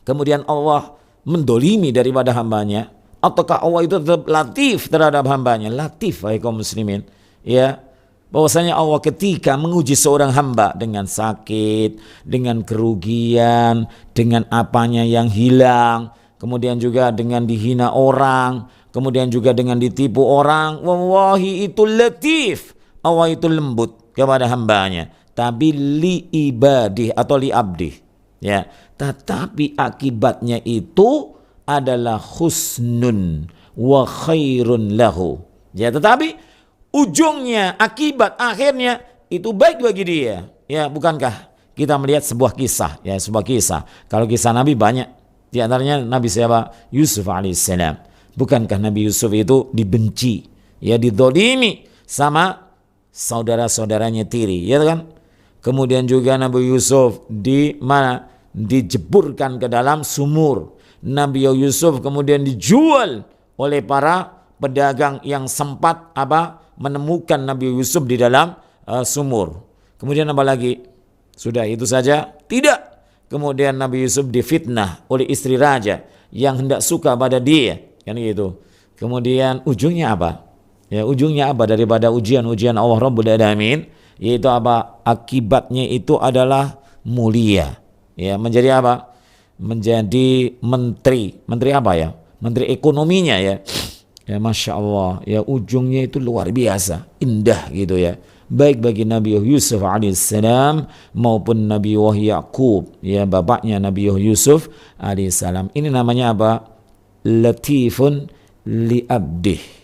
kemudian Allah mendolimi daripada hambanya? Ataukah Allah itu tetap latif terhadap hambanya? Latif, wahai kaum muslimin. Ya, bahwasanya Allah ketika menguji seorang hamba dengan sakit, dengan kerugian, dengan apanya yang hilang, kemudian juga dengan dihina orang, kemudian juga dengan ditipu orang, wallahi itu latif. Allah itu lembut kepada hambanya. Tapi li ibadih atau li abdih. Ya, tetapi akibatnya itu adalah husnun wa khairun lahu. Ya, tetapi ujungnya, akibat akhirnya itu baik bagi dia. Ya, bukankah kita melihat sebuah kisah, ya, sebuah kisah. Kalau kisah Nabi banyak, di antaranya Nabi siapa? Yusuf alaihissalam. Bukankah Nabi Yusuf itu dibenci, ya, didolimi sama saudara-saudaranya tiri, ya kan? Kemudian juga Nabi Yusuf di mana? Dijeburkan ke dalam sumur. Nabi Yusuf kemudian dijual oleh para pedagang yang sempat menemukan Nabi Yusuf di dalam sumur. Kemudian apa lagi? Sudah itu saja? Tidak. Kemudian Nabi Yusuf difitnah oleh istri raja yang hendak suka pada dia, kan gitu. Kemudian ujungnya apa? Ya, ujungnya apa daripada ujian-ujian Allah Rabbul Alamin? Yaitu apa? Akibatnya itu adalah mulia. Ya, menjadi apa? Menjadi menteri. Menteri apa ya? Menteri ekonominya ya. Ya, Masya Allah. Ya, ujungnya itu luar biasa. Indah gitu ya. Baik bagi Nabi Yusuf alaihissalam maupun Nabi Yaqub. Ya, bapaknya Nabi Yusuf alaihissalam. Ini namanya apa? Latifun li abdih.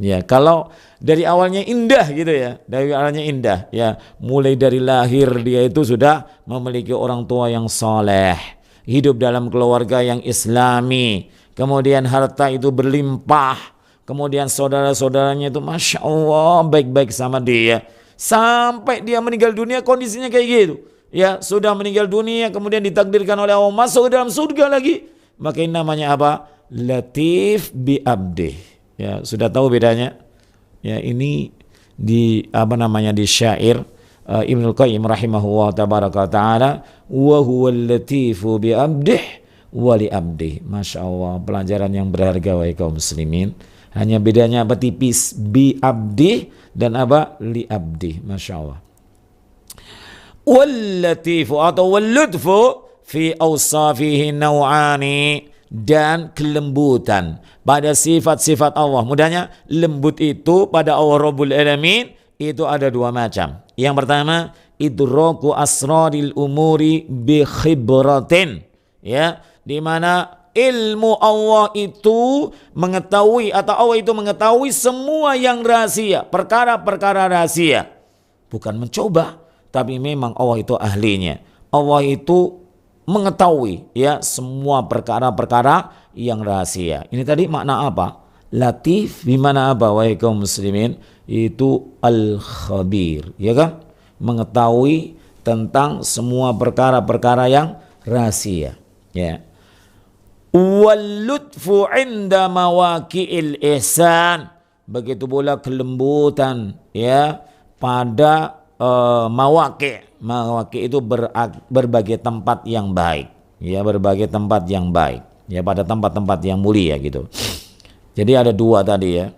Ya, kalau dari awalnya indah gitu ya. Dari awalnya indah. Ya, mulai dari lahir dia itu sudah memiliki orang tua yang soleh. Hidup dalam keluarga yang islami, kemudian harta itu berlimpah, kemudian saudara-saudaranya itu Masya Allah baik-baik sama dia, sampai dia meninggal dunia kondisinya kayak gitu, ya, sudah meninggal dunia kemudian ditakdirkan oleh Allah masuk ke dalam surga lagi, maka ini namanya apa? Latif bi abdih. Ya, sudah tahu bedanya? Ya, ini di di syair Ibnul Qayyim rahimahullah tabaraka ta'ala, wa huwal latifu bi abdih wa li abdih. Masya Allah, pelajaran yang berharga wahai kaum muslimin. Hanya bedanya apa? Tipis, bi abdih dan apa? Li abdih. Masya Allah. Wal latifu atau wal lutfu fi awsafihi naw'ani, dan kelembutan pada sifat-sifat Allah. Mudahnya, lembut itu pada Allah Rabbul Alamin itu ada dua macam. Yang pertama, idraku asraril umuri bi khibratin, ya, di mana ilmu Allah itu mengetahui atau Allah itu mengetahui semua yang rahasia, perkara-perkara rahasia. Bukan mencoba, tapi memang Allah itu ahlinya. Allah itu mengetahui, ya, semua perkara-perkara yang rahasia. Ini tadi makna apa? Latif bimana apa wahai kaum muslimin? Itu al-khabir, ya kan? Mengetahui tentang semua perkara-perkara yang rahasia, ya. Wal lutfu 'inda mawaqi'il ihsan, begitu pula kelembutan, ya, pada mawaqi' itu berbagai tempat yang baik, ya, berbagai tempat yang baik, ya, pada tempat-tempat yang mulia gitu. Jadi ada dua tadi ya,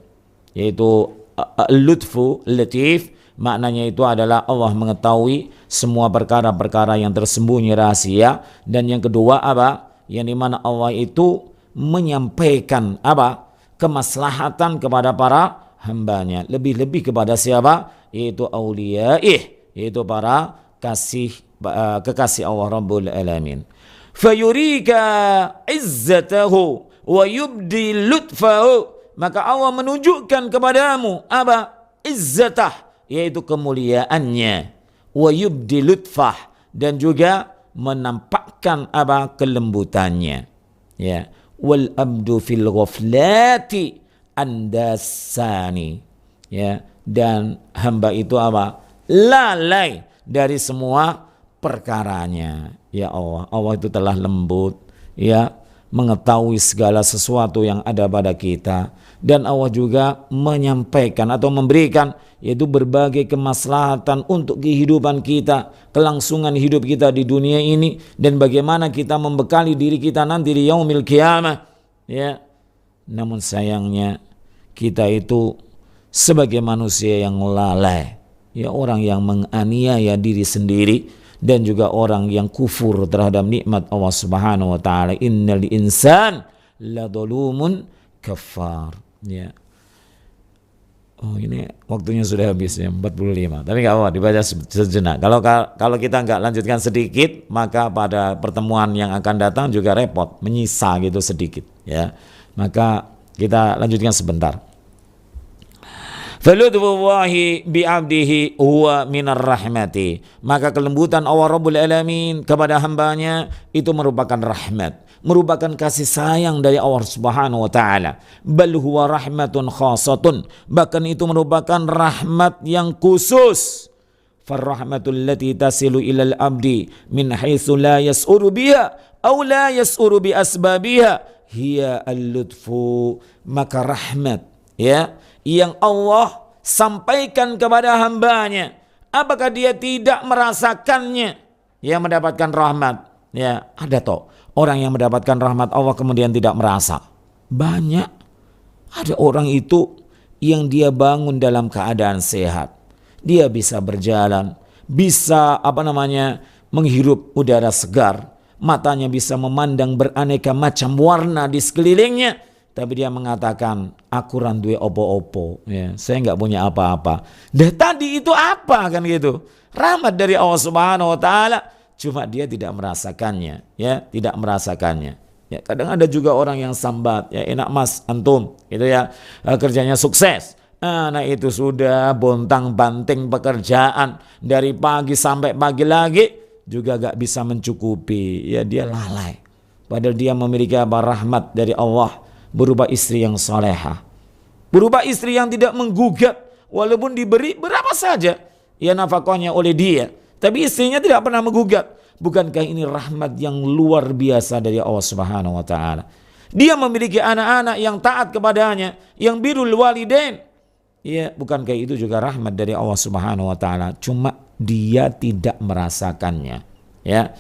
yaitu lutfu, latif, maknanya itu adalah Allah mengetahui semua perkara-perkara yang tersembunyi rahasia, dan yang kedua apa? Yang dimana Allah itu menyampaikan apa? Kemaslahatan kepada para hambanya, lebih-lebih kepada siapa? Yaitu auliyaih, yaitu para kekasih Allah Rabbul Alamin. Fayurika izzatahu wa yubdi lutfahu, maka Allah menunjukkan kepadamu apa? Izzatah, yaitu kemuliaannya, wa yubdi lutfah, dan juga menampakkan apa? Kelembutannya, ya. wal abdu fil ghaflati andasani. Ya, dan hamba itu apa? Lalai dari semua perkaranya. Ya Allah, Allah itu telah lembut, ya, mengetahui segala sesuatu yang ada pada kita, dan Allah juga menyampaikan atau memberikan yaitu berbagai kemaslahatan untuk kehidupan kita, kelangsungan hidup kita di dunia ini, dan bagaimana kita membekali diri kita nanti di yaumil qiyamah. Ya, namun sayangnya kita itu sebagai manusia yang lalai, ya, orang yang menganiaya diri sendiri, dan juga orang yang kufur terhadap nikmat Allah Subhanahu wa taala. Innal insan ladzalumun kafar. Ya. Oh, ini waktunya sudah habis ya, 45. Tapi enggak apa-apa, dibaca sejenak. Kalau kita enggak lanjutkan sedikit, maka pada pertemuan yang akan datang juga repot, menyisa gitu sedikit, ya. Maka kita lanjutkan sebentar. Faludhullahi bi'abdihi huwa minar rahmati. Maka kelembutan Allah Rabbul Alamin kepada hambanya itu merupakan rahmat, merupakan kasih sayang dari Allah Subhanahu wa taala. Bal huwa rahmatun khasatun, bahkan itu merupakan rahmat yang khusus. Farrahmatul lati tasilu ilal abdi min haitsu la yas'uru biha aw la yas'uru bi asbabiha hiya al-lutfu. Maka rahmat, ya, yang Allah sampaikan kepada hambanya, apakah dia tidak merasakannya, yang mendapatkan rahmat? Ya, ada toh orang yang mendapatkan rahmat Allah kemudian tidak merasa. Banyak. Ada orang itu yang dia bangun dalam keadaan sehat, dia bisa berjalan, bisa menghirup udara segar, matanya bisa memandang beraneka macam warna di sekelilingnya. Tapi dia mengatakan, aku randuwe opo-opo, ya, saya nggak punya apa-apa. Dah tadi itu apa kan gitu? Rahmat dari Allah Subhanahu wa taala, cuma dia tidak merasakannya, ya, tidak merasakannya. Ya, kadang ada juga orang yang sambat, ya, enak mas antum, gitu ya, kerjanya sukses. Nah itu sudah bontang-banting pekerjaan dari pagi sampai pagi lagi juga gak bisa mencukupi, ya, dia lalai. Padahal dia memiliki rahmat dari Allah, berupa istri yang salehah, berupa istri yang tidak menggugat, walaupun diberi berapa saja ya nafkahnya oleh dia, tapi istrinya tidak pernah menggugat. Bukankah ini rahmat yang luar biasa dari Allah Subhanahu wa taala? Dia memiliki anak-anak yang taat kepadanya, yang birrul walidain. Ya, bukankah itu juga rahmat dari Allah Subhanahu wa taala? Cuma dia tidak merasakannya, ya.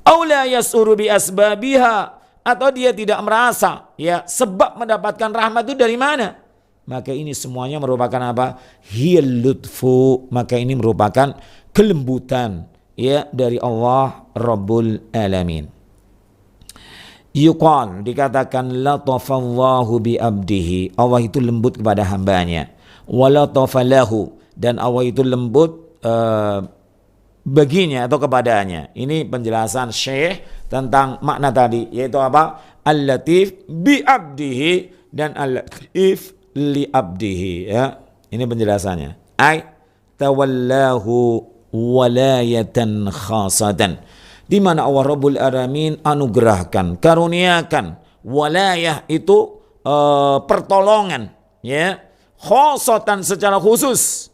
Aula yas'uru bi asbabiha, atau dia tidak merasa, ya, sebab mendapatkan rahmat itu dari mana. Maka ini semuanya merupakan apa? Hiyal lutfu. Maka ini merupakan kelembutan, ya, dari Allah Rabbul Alamin. Yuqal, dikatakan latafallahu bi abdihi, Allah itu lembut kepada hambanya. Walatafalahu, dan Allah itu lembut baginya atau kepadanya. Ini penjelasan Syekh tentang makna tadi, yaitu apa? Al-Latif bi abdihi dan al-Latif li abdihi, ya. Ini penjelasannya. Ai tawallahu walayatan khasatan, di mana Allah Rabbul Alamin anugerahkan, karuniakan walayah itu pertolongan, ya, khasatan secara khusus,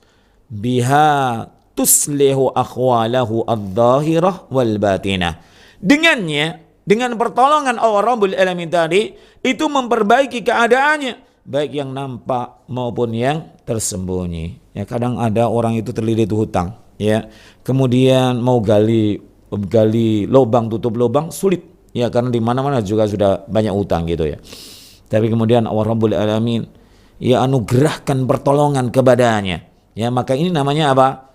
biha tuslihu akhwalahu adh-dhahirah wal batinah. Dengannya, dengan pertolongan Allah Rabbul Alamin tadi, itu memperbaiki keadaannya, baik yang nampak maupun yang tersembunyi. Ya, kadang ada orang itu terlilit hutang, ya, kemudian mau gali lubang, tutup lubang sulit, ya, karena di mana-mana juga sudah banyak hutang gitu, ya. Tapi kemudian Allah Rabbul Alamin, ya, anugerahkan pertolongan kepadanya, ya, maka ini namanya apa?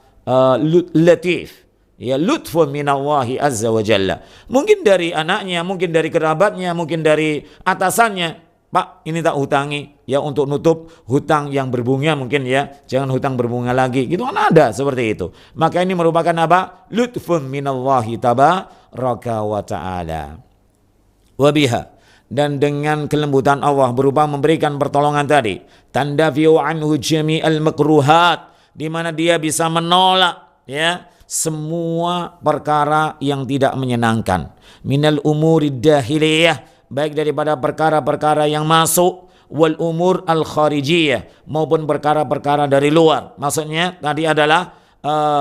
Latif, ya, lutfun minallahi azza wa jalla. Mungkin dari anaknya, mungkin dari kerabatnya, mungkin dari atasannya, Pak, ini tak hutangi, ya, untuk nutup hutang yang berbunga mungkin, ya, jangan hutang berbunga lagi, gitu kan ada seperti itu. Maka ini merupakan apa? Lutfun minallahi tabaraka wa ta'ala. Wabiha, dan dengan kelembutan Allah berupa memberikan pertolongan tadi, tandafiu anhu jami'al makruhat, di mana dia bisa menolak, ya, semua perkara yang tidak menyenangkan, minal umuri dahiliyah, baik daripada perkara-perkara yang masuk, wal umur al kharijiyah, maupun perkara-perkara dari luar. Maksudnya tadi adalah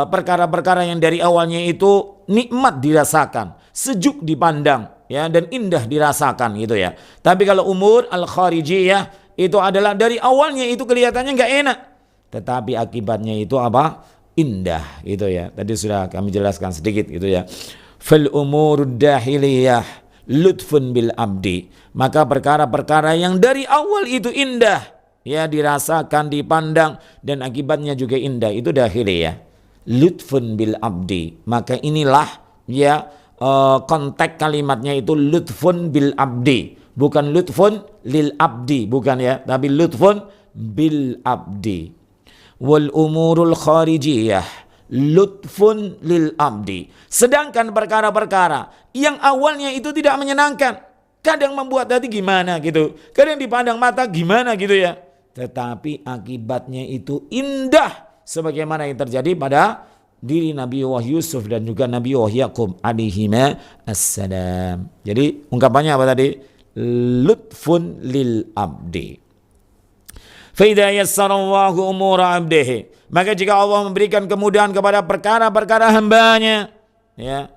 perkara-perkara yang dari awalnya itu nikmat dirasakan, sejuk dipandang, ya, dan indah dirasakan gitu ya. Tapi kalau umur al kharijiyah itu adalah dari awalnya itu kelihatannya nggak enak, tetapi akibatnya itu apa? Indah gitu ya. Tadi sudah kami jelaskan sedikit gitu ya. Fal umurud dahiliyah lutfun bil abdi, maka perkara-perkara yang dari awal itu indah, ya, dirasakan, dipandang, dan akibatnya juga indah, itu dahiliyah. Lutfun bil abdi, maka inilah ya konteks kalimatnya itu lutfun bil abdi, bukan lutfun lil abdi, bukan ya, tapi lutfun bil abdi. Wal umurul kharijiyah lutfun lil abdi. Sedangkan perkara-perkara yang awalnya itu tidak menyenangkan, kadang membuat hati gimana gitu, kadang dipandang mata gimana gitu ya, tetapi akibatnya itu indah, sebagaimana yang terjadi pada diri Nabi Yusuf dan juga Nabi Yakub alaihima assalam. Jadi ungkapannya apa tadi? Lutfun lil abdi. Fa idza yassarallahu umura abdihi, maka jika Allah memberikan kemudahan kepada perkara-perkara hambanya, ya,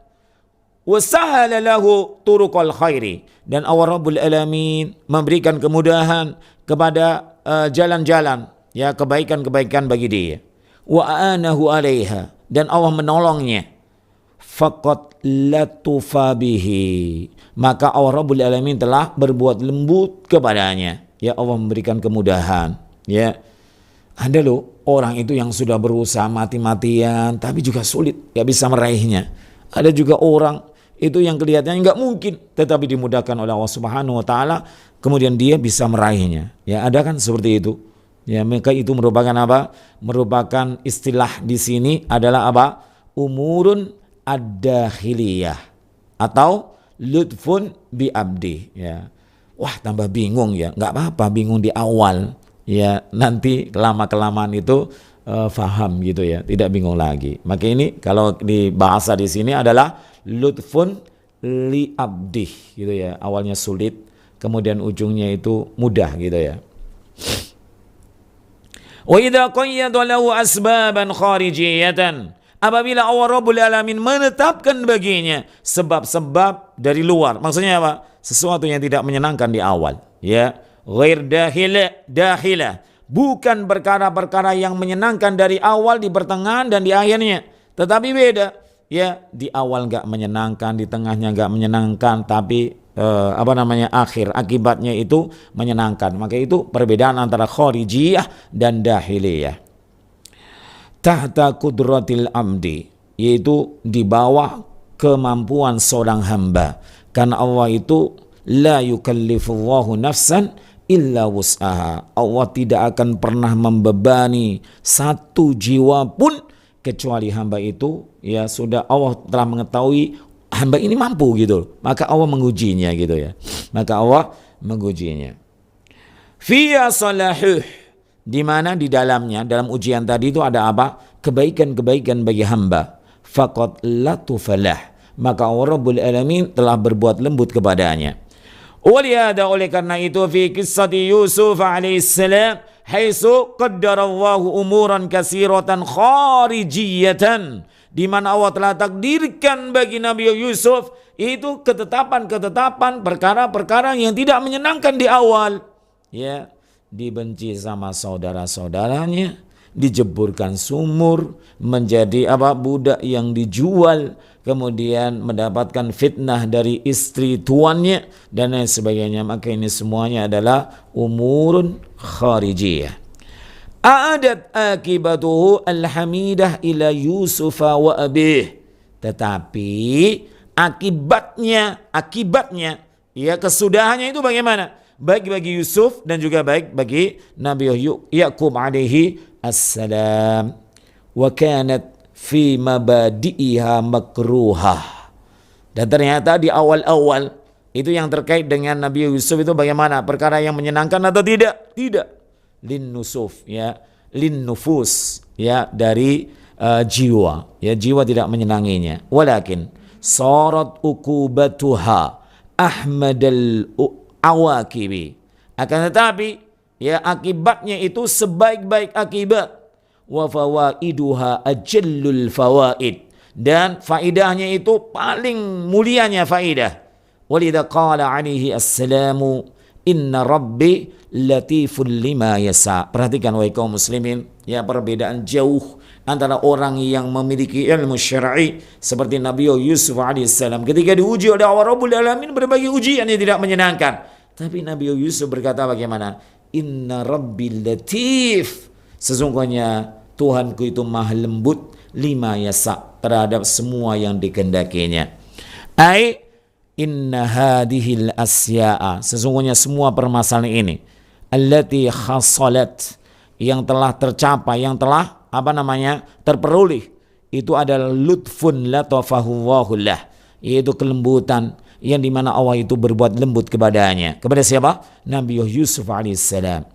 wasahala lahu turuqal khairi, dan Allah Rabbul Alamin memberikan kemudahan kepada jalan-jalan, ya, kebaikan-kebaikan bagi dia, wa aanahu alaiha, dan Allah menolongnya, faqad latufa bihi, maka Allah Rabbul Alamin telah berbuat lembut kepadanya, ya, Allah memberikan kemudahan, ya. Ada loh orang itu yang sudah berusaha mati-matian tapi juga sulit, gak bisa meraihnya. Ada juga orang itu yang kelihatannya nggak mungkin, tetapi dimudahkan oleh Allah Subhanahu Wa Taala, kemudian dia bisa meraihnya. Ya, ada kan seperti itu. Ya, maka itu merupakan apa? Merupakan istilah di sini adalah apa? Umurun ad-dakhiliyah atau lutfun bi abdi. Ya, wah, tambah bingung ya. Nggak apa-apa bingung di awal. Ya, nanti lama-kelamaan itu faham gitu ya, tidak bingung lagi. Maka ini kalau di bahasa di sini adalah lutfun li abdi gitu ya. Awalnya sulit, kemudian ujungnya itu mudah gitu ya. Wa idza qayyada lahu asbaban kharijiyatan, apabila Allah Rabbul Alamin menetapkan baginya sebab-sebab dari luar. Maksudnya apa? Sesuatu yang tidak menyenangkan di awal, ya. Ghair dahilah, bukan perkara-perkara yang menyenangkan dari awal, di pertengahan, dan di akhirnya, tetapi beda, ya, di awal enggak menyenangkan, di tengahnya enggak menyenangkan, tapi akhir akibatnya itu menyenangkan. Maka itu perbedaan antara kharijiyah dan dahiliyah. Tahta qudratil amdi, yaitu di bawah kemampuan seorang hamba, karena Allah itu la yukallifullahu nafsan illa wus'aha. Allah tidak akan pernah membebani satu jiwa pun kecuali hamba itu, ya, sudah Allah telah mengetahui hamba ini mampu gitu, maka Allah mengujinya gitu ya. Maka Allah mengujinya. Fiya salahuh, di mana di dalamnya, dalam ujian tadi itu ada apa? Kebaikan-kebaikan bagi hamba. Faqad latufalah, maka Allah Rabbul Alamin telah berbuat lembut kepadanya. Walihada, oleh karena itu, fi kisati Yusuf alaihissalam, haitsu qaddarallahu umuran katsiratan kharijiyatan, di mana Allah telah takdirkan bagi Nabi Yusuf itu ketetapan-ketetapan perkara-perkara yang tidak menyenangkan di awal, ya, dibenci sama saudara-saudaranya, dijeburkan sumur, menjadi budak yang dijual, kemudian mendapatkan fitnah dari istri tuannya, dan lain sebagainya. Maka ini semuanya adalah umurun kharijiyah. A'adat akibatuhu alhamidah ila Yusufa wa abih, tetapi akibatnya, ya, kesudahannya itu bagaimana? Baik bagi Yusuf dan juga baik bagi Nabi Yakub alaihi assalam. Wa kanat fi mabadi'iha makruhah, dan ternyata di awal-awal itu yang terkait dengan Nabi Yusuf itu bagaimana? Perkara yang menyenangkan atau tidak? Tidak. Lin nusuf, ya, lin nufus, ya, dari jiwa, ya, jiwa tidak menyenanginya. Walakin sarat ukubatuha ahmadal awaqibi. Akan tetapi ya akibatnya itu sebaik-baik akibat. Wa fawaiduha ajallul fawaid, dan faidahnya itu paling mulianya faidah. Walidha qala alaihi assalamu inna rabbi latiful lima yasa. Perhatikan wahai kaum muslimin, ya perbedaan jauh antara orang yang memiliki ilmu syar'i seperti Nabi Yusuf alaihissalam ketika diuji oleh Allah Rabbul Alamin berbagai ujian yang tidak menyenangkan. Tapi Nabi Yusuf berkata bagaimana? Inna rabbi latif. Sesungguhnya Tuhanku itu maha lembut lima yasa, terhadap semua yang dikehendakinya. Ai inna hadhil asya'a, sesungguhnya semua permasalahan ini allati khasalat, yang telah tercapai, yang telah terperoleh, itu adalah lutfun latafahu Allah, yaitu kelembutan yang dimana Allah itu berbuat lembut kepadanya. Kepada siapa? Nabi Yusuf alaihissalam.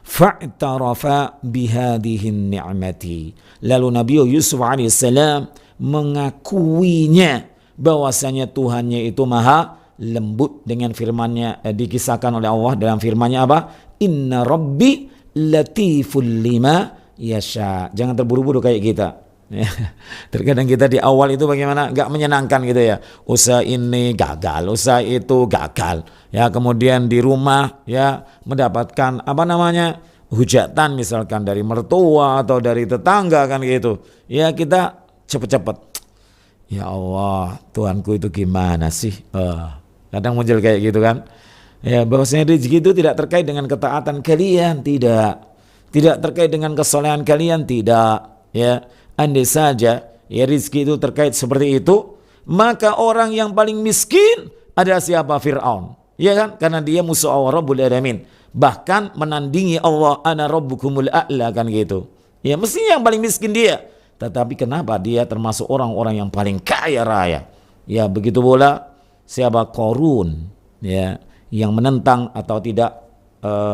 Fa'tarafa bihadihin ni'mati, lalu Nabi Yusuf alaihissalam mengakuinya bahwasanya Tuhannya itu maha lembut dengan firman-Nya, dikisahkan oleh Allah dalam firman-Nya apa? Inna rabbi latiful lima yasha. Jangan terburu-buru kayak kita. Terkadang kita di awal itu bagaimana? Gak menyenangkan gitu ya. Usaha ini gagal, usaha itu gagal. Ya, kemudian di rumah ya mendapatkan hujatan misalkan dari mertua atau dari tetangga kan gitu. Ya kita cepet-cepet. Ya Allah, Tuhanku itu gimana sih? Kadang muncul kayak gitu kan. Ya, bahwasanya rezeki itu tidak terkait dengan ketaatan kalian, tidak terkait dengan kesolehan kalian, tidak. Ya, andai saja ya rezeki itu terkait seperti itu, maka orang yang paling miskin adalah siapa? Fir'aun. Ya kan? Karena dia musuh Allah Rabbul Alamin. Bahkan menandingi Allah, ana rabbukumul a'la kan gitu. Ya, mestinya yang paling miskin dia. Tetapi kenapa dia termasuk orang-orang yang paling kaya raya? Ya, begitu pula siapa? Qarun, ya, yang menentang atau tidak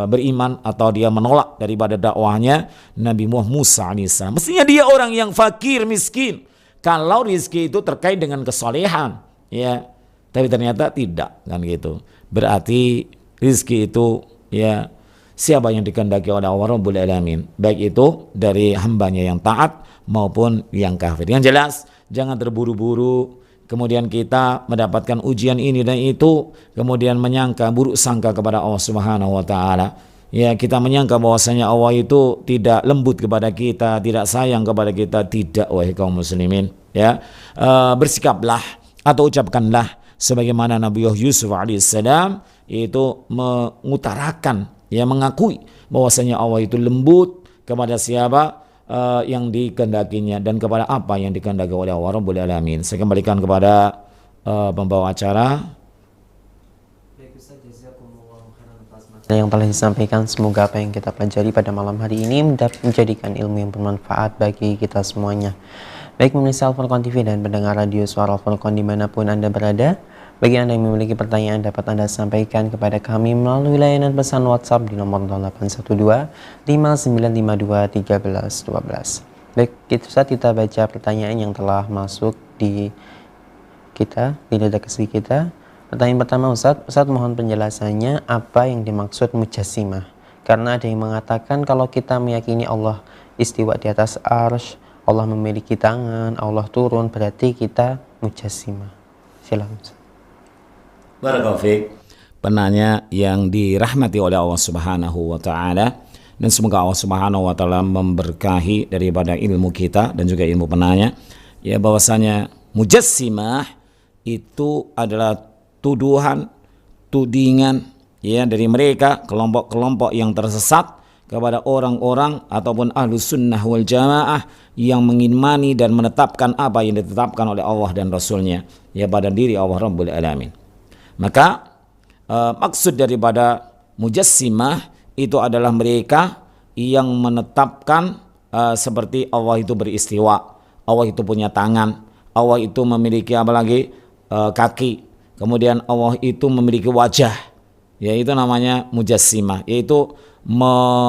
beriman atau dia menolak daripada dakwahnya Nabi Musa alaihissalam. Mestinya dia orang yang fakir, miskin. Kalau rezeki itu terkait dengan kesolehan, ya. Tapi ternyata tidak kan gitu. Berarti rezeki itu ya siapa yang dikehendaki oleh Allah Rabbul Alamin, baik itu dari hambanya yang taat maupun yang kafir. Yang jelas jangan terburu-buru kemudian kita mendapatkan ujian ini dan itu kemudian menyangka buruk sangka kepada Allah Subhanahu wa taala. Ya, kita menyangka bahwasanya Allah itu tidak lembut kepada kita, tidak sayang kepada kita. Tidak, wahai kaum muslimin, ya. Bersikaplah atau ucapkanlah sebagaimana Nabi Yusuf alaihissalam itu mengutarakan, ya, mengakui bahwasanya Allah itu lembut kepada siapa yang dikehendakinya dan kepada apa yang dikehendaki oleh Allah Rabbul Alamin. Saya kembalikan kepada pembawa acara. Yang telah disampaikan, semoga apa yang kita pelajari pada malam hari ini menjadikan ilmu yang bermanfaat bagi kita semuanya. Baik pemirsa Al-Furqan TV dan pendengar radio Suara Al-Furqan dimanapun Anda berada, bagi Anda yang memiliki pertanyaan dapat Anda sampaikan kepada kami melalui layanan pesan WhatsApp di nomor 0812-5952-1312. Baik, itu saat kita baca pertanyaan yang telah masuk di redaksi kita. Pertanyaan pertama, Ustaz mohon penjelasannya apa yang dimaksud mujassimah? Karena ada yang mengatakan kalau kita meyakini Allah istiwa di atas arsy, Allah memiliki tangan, Allah turun, berarti kita mujassimah. Silakan, Ustaz. Barakallahu fiik. Penanya yang dirahmati oleh Allah Subhanahu wa taala, dan semoga Allah Subhanahu wa taala memberkahi daripada ilmu kita dan juga ilmu penanya, ya, bahwasanya mujassimah itu adalah tudingan ya dari mereka kelompok-kelompok yang tersesat kepada orang-orang ataupun ahlus sunnah wal jamaah yang mengimani dan menetapkan apa yang ditetapkan oleh Allah dan Rasulnya, ya, pada diri Allah Rabbul Alamin. Maka maksud daripada mujassimah itu adalah mereka yang menetapkan seperti Allah itu beristiwa, Allah itu punya tangan, Allah itu memiliki apa lagi, kaki, kemudian Allah itu memiliki wajah, yaitu namanya mujassimah, yaitu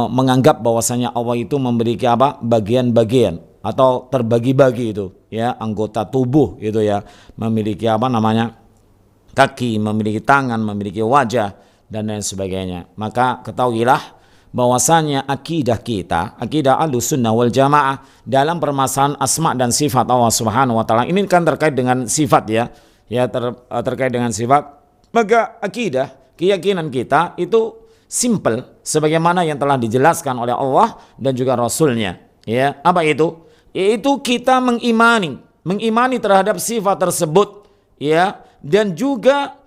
menganggap bahwasanya Allah itu memiliki apa, bagian-bagian atau terbagi-bagi itu, ya, anggota tubuh itu, ya, memiliki apa namanya, kaki, memiliki tangan, memiliki wajah, dan lain sebagainya. Maka ketahuilah bahwasanya akidah kita, akidah Ahlussunnah wal Jamaah dalam permasalahan asma dan sifat Allah Subhanahu wa taala, ini kan terkait dengan sifat terkait dengan sifat. Maka akidah, keyakinan kita itu simple sebagaimana yang telah dijelaskan oleh Allah dan juga Rasulnya. Ya, apa itu? Yaitu kita mengimani terhadap sifat tersebut, ya, dan juga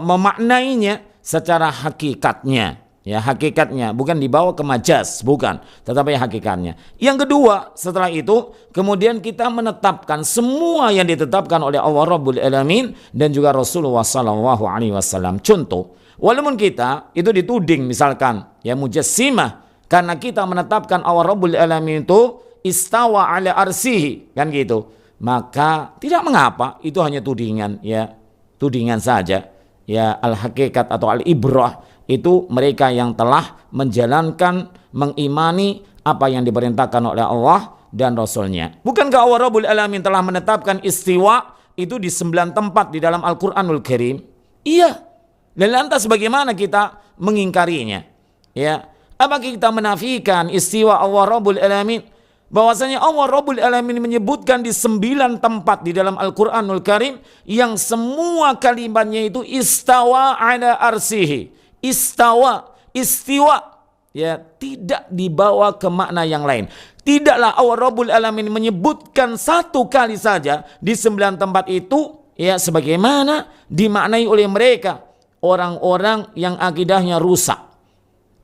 memaknainya secara hakikatnya, ya, hakikatnya, bukan dibawa ke majas, bukan, tetapi hakikatnya. Yang kedua, setelah itu kemudian kita menetapkan semua yang ditetapkan oleh Allah Rabbul Alamin dan juga Rasulullah sallallahu alaihi wasallam. Contoh, walaupun kita itu dituding misalkan ya mujassimah karena kita menetapkan Allah Rabbul Alamin itu istawa ala arsihi, kan gitu, maka tidak mengapa, itu hanya tudingan, ya, tudingan saja. Ya, al-hakikat atau al-ibrah itu mereka yang telah menjalankan, mengimani apa yang diperintahkan oleh Allah dan Rasulnya. Bukankah Allah Rabbul Alamin telah menetapkan istiwa itu di 9 tempat di dalam Al-Quranul Karim? Iya. Dan lantas bagaimana kita mengingkarinya? Ya, apakah kita menafikan istiwa Allah Rabbul Alamin? Bahwasanya Allah Rabbul Alamin menyebutkan di 9 tempat di dalam Al-Quranul Karim yang semua kalimatnya itu istawa ala arsihi. Istiwa, ya, tidak dibawa ke makna yang lain. Tidaklah Allah Rabbul Alamin menyebutkan satu kali saja di 9 tempat itu, ya, sebagaimana dimaknai oleh mereka orang-orang yang akidahnya rusak,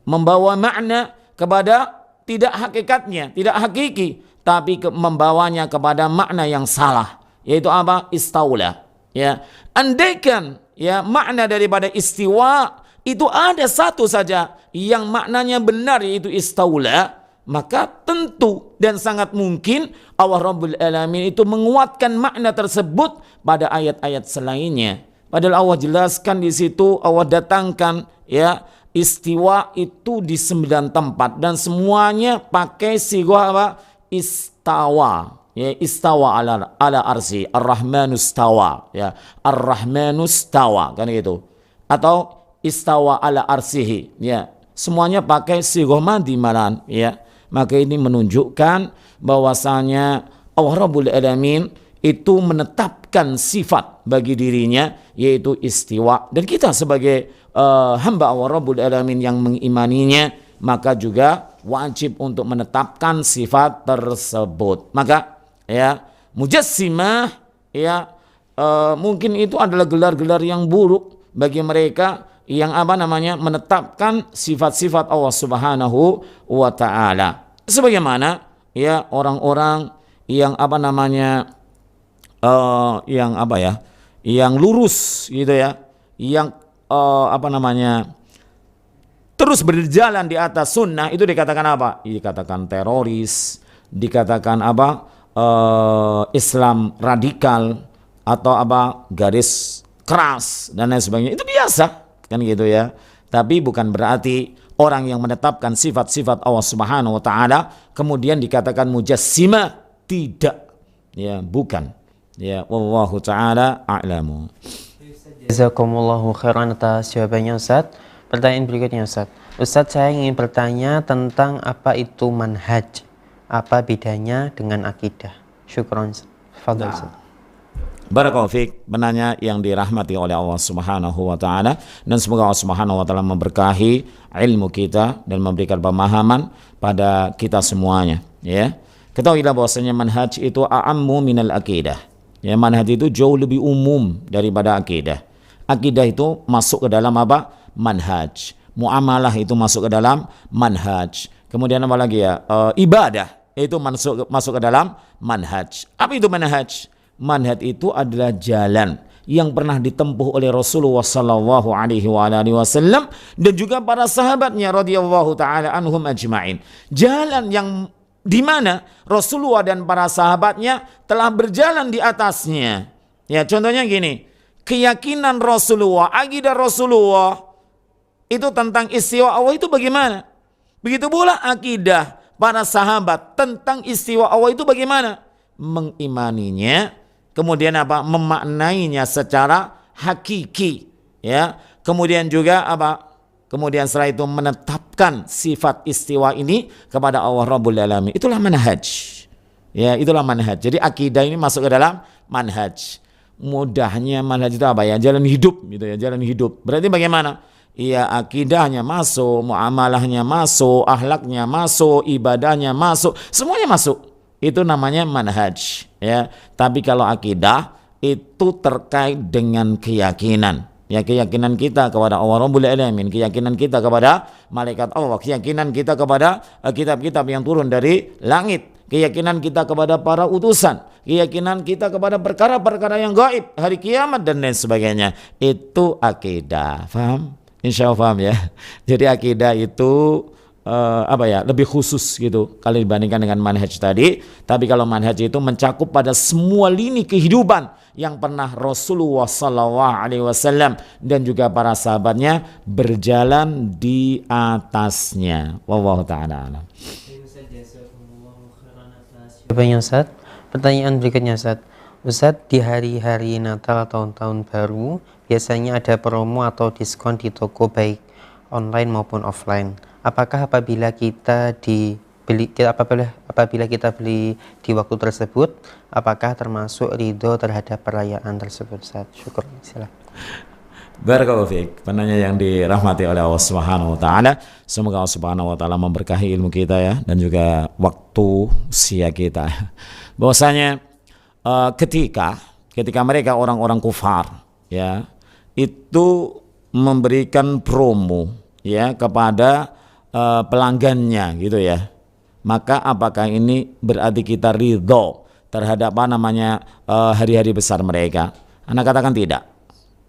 membawa makna kepada tidak hakikatnya, tidak hakiki, tapi membawanya kepada makna yang salah, yaitu apa? Istaula. Ya, andaikan ya makna daripada istiwa itu ada satu saja yang maknanya benar, yaitu istaula, maka tentu dan sangat mungkin Allah Rabbul Alamin itu menguatkan makna tersebut pada ayat-ayat selainnya. Padahal Allah jelaskan di situ, Allah datangkan ya istiwa itu di 9 tempat dan semuanya pakai sighah apa? Istawa. Ya, istawa ala arsi, ar-rahmanus tawa, ya, ar-rahmanus tawa, kan gitu. Atau istawa ala arsihi, ya. Semuanya pakai sighah madhi malahan, ya. Maka ini menunjukkan bahwasanya Allah Rabbul Alamin itu menetapkan sifat bagi dirinya, yaitu istiwa, dan kita sebagai hamba Allah Rabbul Alamin yang mengimaninya, maka juga wajib untuk menetapkan sifat tersebut. Maka ya mujassimah ya mungkin itu adalah gelar-gelar yang buruk bagi mereka yang menetapkan sifat-sifat Allah Subhanahu wa taala. Sebagaimana ya orang-orang yang yang lurus gitu ya, yang terus berjalan di atas sunnah, itu dikatakan apa? Dikatakan teroris, dikatakan Islam radikal, atau garis keras dan lain sebagainya. Itu biasa, kan gitu ya. Tapi bukan berarti orang yang menetapkan sifat-sifat Allah Subhanahu wa taala kemudian dikatakan mujassimah, tidak. Ya, bukan. Ya, wallahu taala a'lamu. Jazakumullahu khairan atas jawabannya, Ustaz. Pertanyaan berikutnya, Ustaz. Ustaz, saya ingin bertanya tentang apa itu manhaj. Apa bedanya dengan akidah? Syukron. Fadhil, Ustaz. Barakallahu fiik, penanya yang dirahmati oleh Allah Subhanahu wa taala, dan semoga Allah Subhanahu wa taala memberkahi ilmu kita dan memberikan pemahaman pada kita semuanya, ya. Ketahuilah bahwasanya manhaj itu a'ammu minal akidah. Ya, manhaj itu jauh lebih umum daripada akidah. Akidah itu masuk ke dalam apa? Manhaj. Muamalah itu masuk ke dalam manhaj. Kemudian apa lagi ya? Ibadah itu masuk ke dalam manhaj. Apa itu manhaj? Manhaj itu adalah jalan yang pernah ditempuh oleh Rasulullah sallallahu alaihi wasallam dan juga para sahabatnya radhiyallahu taala anhum ajma'in. Jalan yang di mana Rasulullah dan para sahabatnya telah berjalan di atasnya. Ya, contohnya gini, keyakinan Rasulullah, akidah Rasulullah itu tentang istiwa Allah itu bagaimana? Begitu pula akidah para sahabat tentang istiwa Allah itu bagaimana? Mengimaninya, kemudian apa? Memaknainya secara hakiki, ya. Kemudian juga apa? Kemudian setelah itu menetapkan sifat istiwa ini kepada Allah Rabbul Alamin. Itulah manhaj. Ya, itulah manhaj. Jadi akidah ini masuk ke dalam manhaj. Mudahnya manhaj itu apa ya? Jalan hidup gitu ya, jalan hidup. Berarti bagaimana? Ya, akidahnya masuk, muamalahnya masuk, akhlaknya masuk, ibadahnya masuk, semuanya masuk. Itu namanya manhaj, ya. Tapi kalau akidah itu terkait dengan keyakinan. Ya, keyakinan kita kepada Allah Rabbul Alamin, keyakinan kita kepada malaikat Allah, keyakinan kita kepada kitab-kitab yang turun dari langit, keyakinan kita kepada para utusan, keyakinan kita kepada perkara-perkara yang gaib, hari kiamat dan lain sebagainya. Itu akidah. Paham? Insya Allah paham ya. Jadi akidah itu lebih khusus gitu kalau dibandingkan dengan manhaj tadi. Tapi kalau manhaj itu mencakup pada semua lini kehidupan yang pernah Rasulullah SAW dan juga para sahabatnya berjalan di atasnya. Wallahu ta'ala alam. Ustaz, pertanyaan berikutnya Ustaz, di hari-hari Natal atau tahun baru biasanya ada promo atau diskon di toko baik online maupun offline. Apakah apabila kita beli di waktu tersebut, apakah termasuk ridho terhadap perayaan tersebut? Ustaz, syukur. Silakan. Barakallahu fiik. Penanya yang dirahmati oleh Allah Subhanahu wa taala. Semoga Allah Subhanahu wa taala memberkahi ilmu kita ya dan juga waktu usia kita. Bahwasanya ketika mereka orang-orang kufar ya itu memberikan promo ya kepada pelanggannya gitu ya, maka apakah ini berarti kita ridho terhadap hari-hari besar mereka? Anak katakan tidak.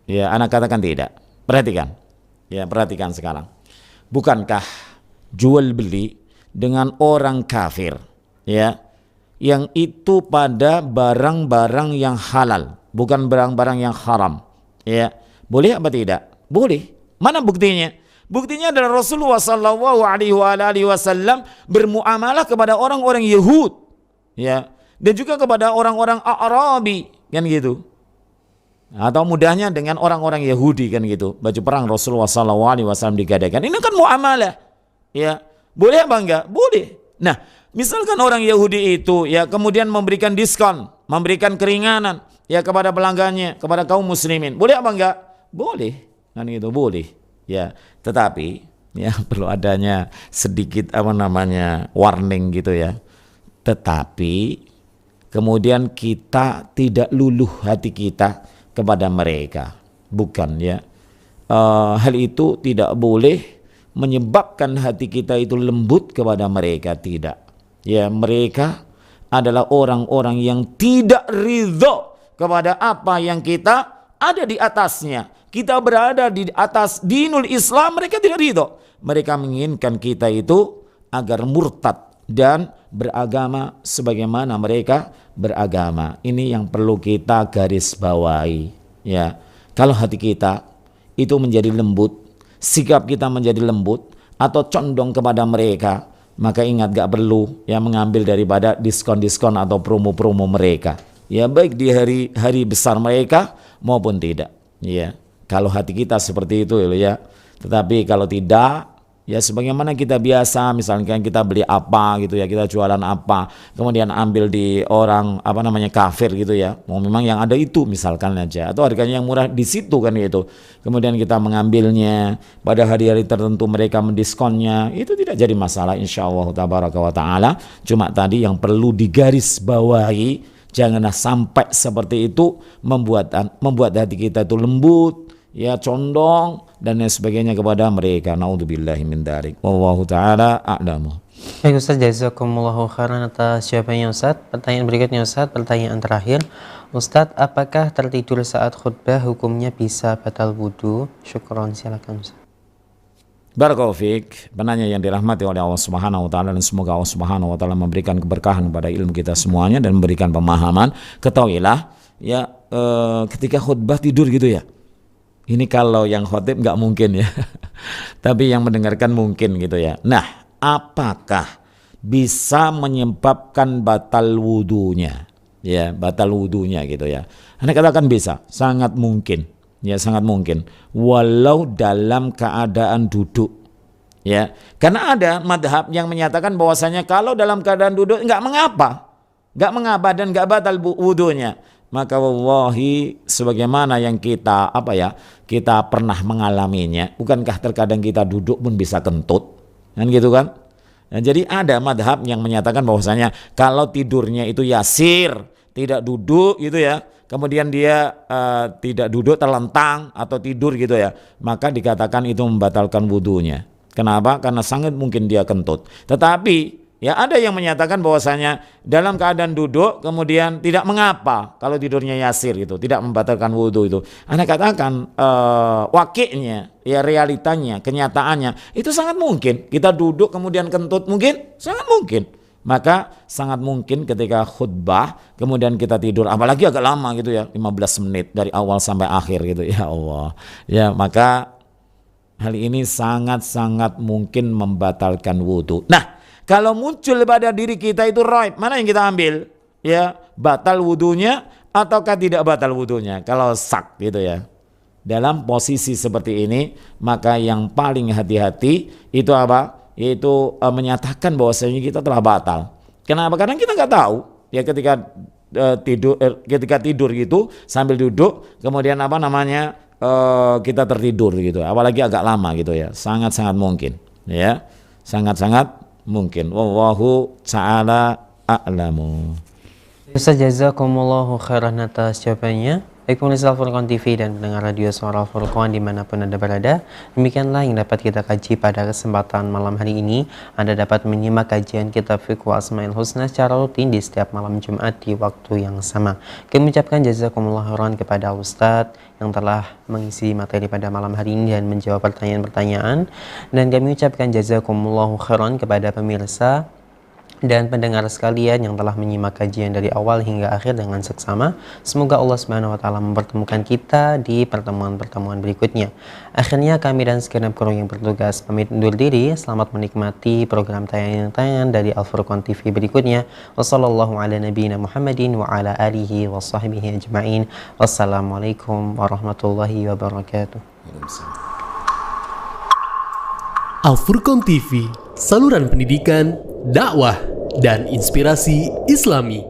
Ya, anak katakan tidak. Perhatikan. Ya, perhatikan sekarang. Bukankah jual beli dengan orang kafir ya yang itu pada barang-barang yang halal, bukan barang-barang yang haram ya, boleh apa tidak? Boleh. Mana buktinya? Buktinya adalah Rasulullah SAW bermuamalah kepada orang-orang Yahud, ya, dan juga kepada orang-orang Arabi, kan gitu. Atau mudahnya dengan orang-orang Yahudi, kan gitu. Baju perang Rasulullah SAW digadaikan. Ini kan muamalah, ya. Boleh apa enggak? Boleh. Nah, misalkan orang Yahudi itu, ya, kemudian memberikan diskon, memberikan keringanan, ya, kepada pelanggannya, kepada kaum muslimin. Boleh apa enggak? Boleh. Kan gitu, boleh. Ya, tetapi ya perlu adanya sedikit warning gitu ya. Tetapi kemudian kita tidak luluh hati kita kepada mereka, bukan ya. Hal itu tidak boleh menyebabkan hati kita itu lembut kepada mereka, tidak. Ya, mereka adalah orang-orang yang tidak ridho kepada apa yang kita ada di atasnya. Kita berada di atas dinul Islam, mereka tidak ridho. Mereka menginginkan kita itu agar murtad dan beragama sebagaimana mereka beragama. Ini yang perlu kita garis bawahi. Ya, kalau hati kita itu menjadi lembut, sikap kita menjadi lembut atau condong kepada mereka, maka ingat, gak perlu ya mengambil daripada diskon-diskon atau promo-promo mereka. Ya, baik di hari besar mereka maupun tidak. Ya. Kalau hati kita seperti itu ya. Tetapi kalau tidak, ya sebagaimana kita biasa, misalkan kita beli apa gitu ya, kita jualan apa, kemudian ambil di orang kafir gitu ya. Memang yang ada itu misalkan aja, atau harganya yang murah di situ kan gitu. Kemudian kita mengambilnya pada hari-hari tertentu, mereka mendiskonnya, itu tidak jadi masalah insyaallah tabaraka wa taala. Cuma tadi yang perlu digaris bawahi, janganlah sampai seperti itu membuat hati kita itu lembut, ya, condong dan lain sebagainya kepada mereka. Naudzubillahi min dzalik. Wallahu taala a'lamu. Baik Ustaz, jazakumullahu khairan atas jawabannya Ustaz. Pertanyaan berikutnya Ustaz, pertanyaan terakhir. Ustaz, apakah tertidur saat khutbah hukumnya bisa batal wudu? Syukron, silakan Ustaz. Barakallahu fiik. Penanya yang dirahmati oleh Allah Subhanahu wa taala, dan semoga Allah Subhanahu wa taala memberikan keberkahan pada ilmu kita semuanya dan memberikan pemahaman. Ketahuilah ya, ketika khutbah tidur gitu ya. Ini kalau yang khotib nggak mungkin ya, tapi yang mendengarkan mungkin gitu ya. Nah, apakah bisa menyebabkan batal wudunya? ya, batal wudunya gitu ya. Anda katakan bisa, sangat mungkin, ya sangat mungkin, walau dalam keadaan duduk, ya. Karena ada madhab yang menyatakan bahwasanya kalau dalam keadaan duduk nggak mengapa dan nggak batal wudunya. Maka wallahi sebagaimana yang kita kita pernah mengalaminya, bukankah terkadang kita duduk pun bisa kentut, kan gitu kan? Nah, jadi ada madhab yang menyatakan bahwasanya kalau tidurnya itu yasir, tidak duduk gitu ya, kemudian dia tidak duduk terlentang atau tidur gitu ya, maka dikatakan itu membatalkan wudunya. Kenapa? Karena sangat mungkin dia kentut. Tetapi ya ada yang menyatakan bahwasanya dalam keadaan duduk kemudian tidak mengapa kalau tidurnya yasir itu, tidak membatalkan wudu itu. Anda katakan wakilnya, ya realitanya, kenyataannya itu sangat mungkin. Kita duduk kemudian kentut mungkin, sangat mungkin. Maka sangat mungkin ketika khutbah kemudian kita tidur, apalagi agak lama gitu ya, 15 menit dari awal sampai akhir gitu, ya Allah. Ya, maka hal ini sangat-sangat mungkin membatalkan wudu. Nah, kalau muncul pada diri kita itu raib, mana yang kita ambil? Ya, batal wudunya ataukah tidak batal wudunya? Kalau sak gitu ya. Dalam posisi seperti ini, maka yang paling hati-hati itu apa? Yaitu menyatakan bahwasanya kita telah batal. Kenapa? Karena kita nggak tahu. Ya ketika tidur gitu sambil duduk, kemudian kita tertidur gitu. Apalagi agak lama gitu ya. Sangat-sangat mungkin. Ya, sangat-sangat mungkin. Wallahu ta'ala a'lamu. Ustaz, jazakumullahu khairan atas jawabannya. Baik pemirsa Al-Furqan TV dan pendengar radio Suara Al-Furqan dimanapun Anda berada, demikianlah yang dapat kita kaji pada kesempatan malam hari ini. Anda dapat menyimak kajian kitab Fiqh Asmaul Husna secara rutin di setiap malam Jumat di waktu yang sama. Kami ucapkan jazakumullahu khairan kepada Ustadz yang telah mengisi materi pada malam hari ini dan menjawab pertanyaan-pertanyaan, dan kami ucapkan jazakumullahu khairan kepada pemirsa dan pendengar sekalian yang telah menyimak kajian dari awal hingga akhir dengan seksama. Semoga Allah Subhanahu wa taala mempertemukan kita di pertemuan-pertemuan berikutnya. Akhirnya kami dan segenap kru yang bertugas pamit undur diri. Selamat menikmati program tayangan dari Al-Furqan TV berikutnya. Wassallallahu ala nabiyyina Muhammadin wa ala alihi wa sahbihi ajma'in. Wassalamualaikum warahmatullahi wabarakatuh. Al-Furqan TV, saluran pendidikan, dakwah, dan inspirasi Islami.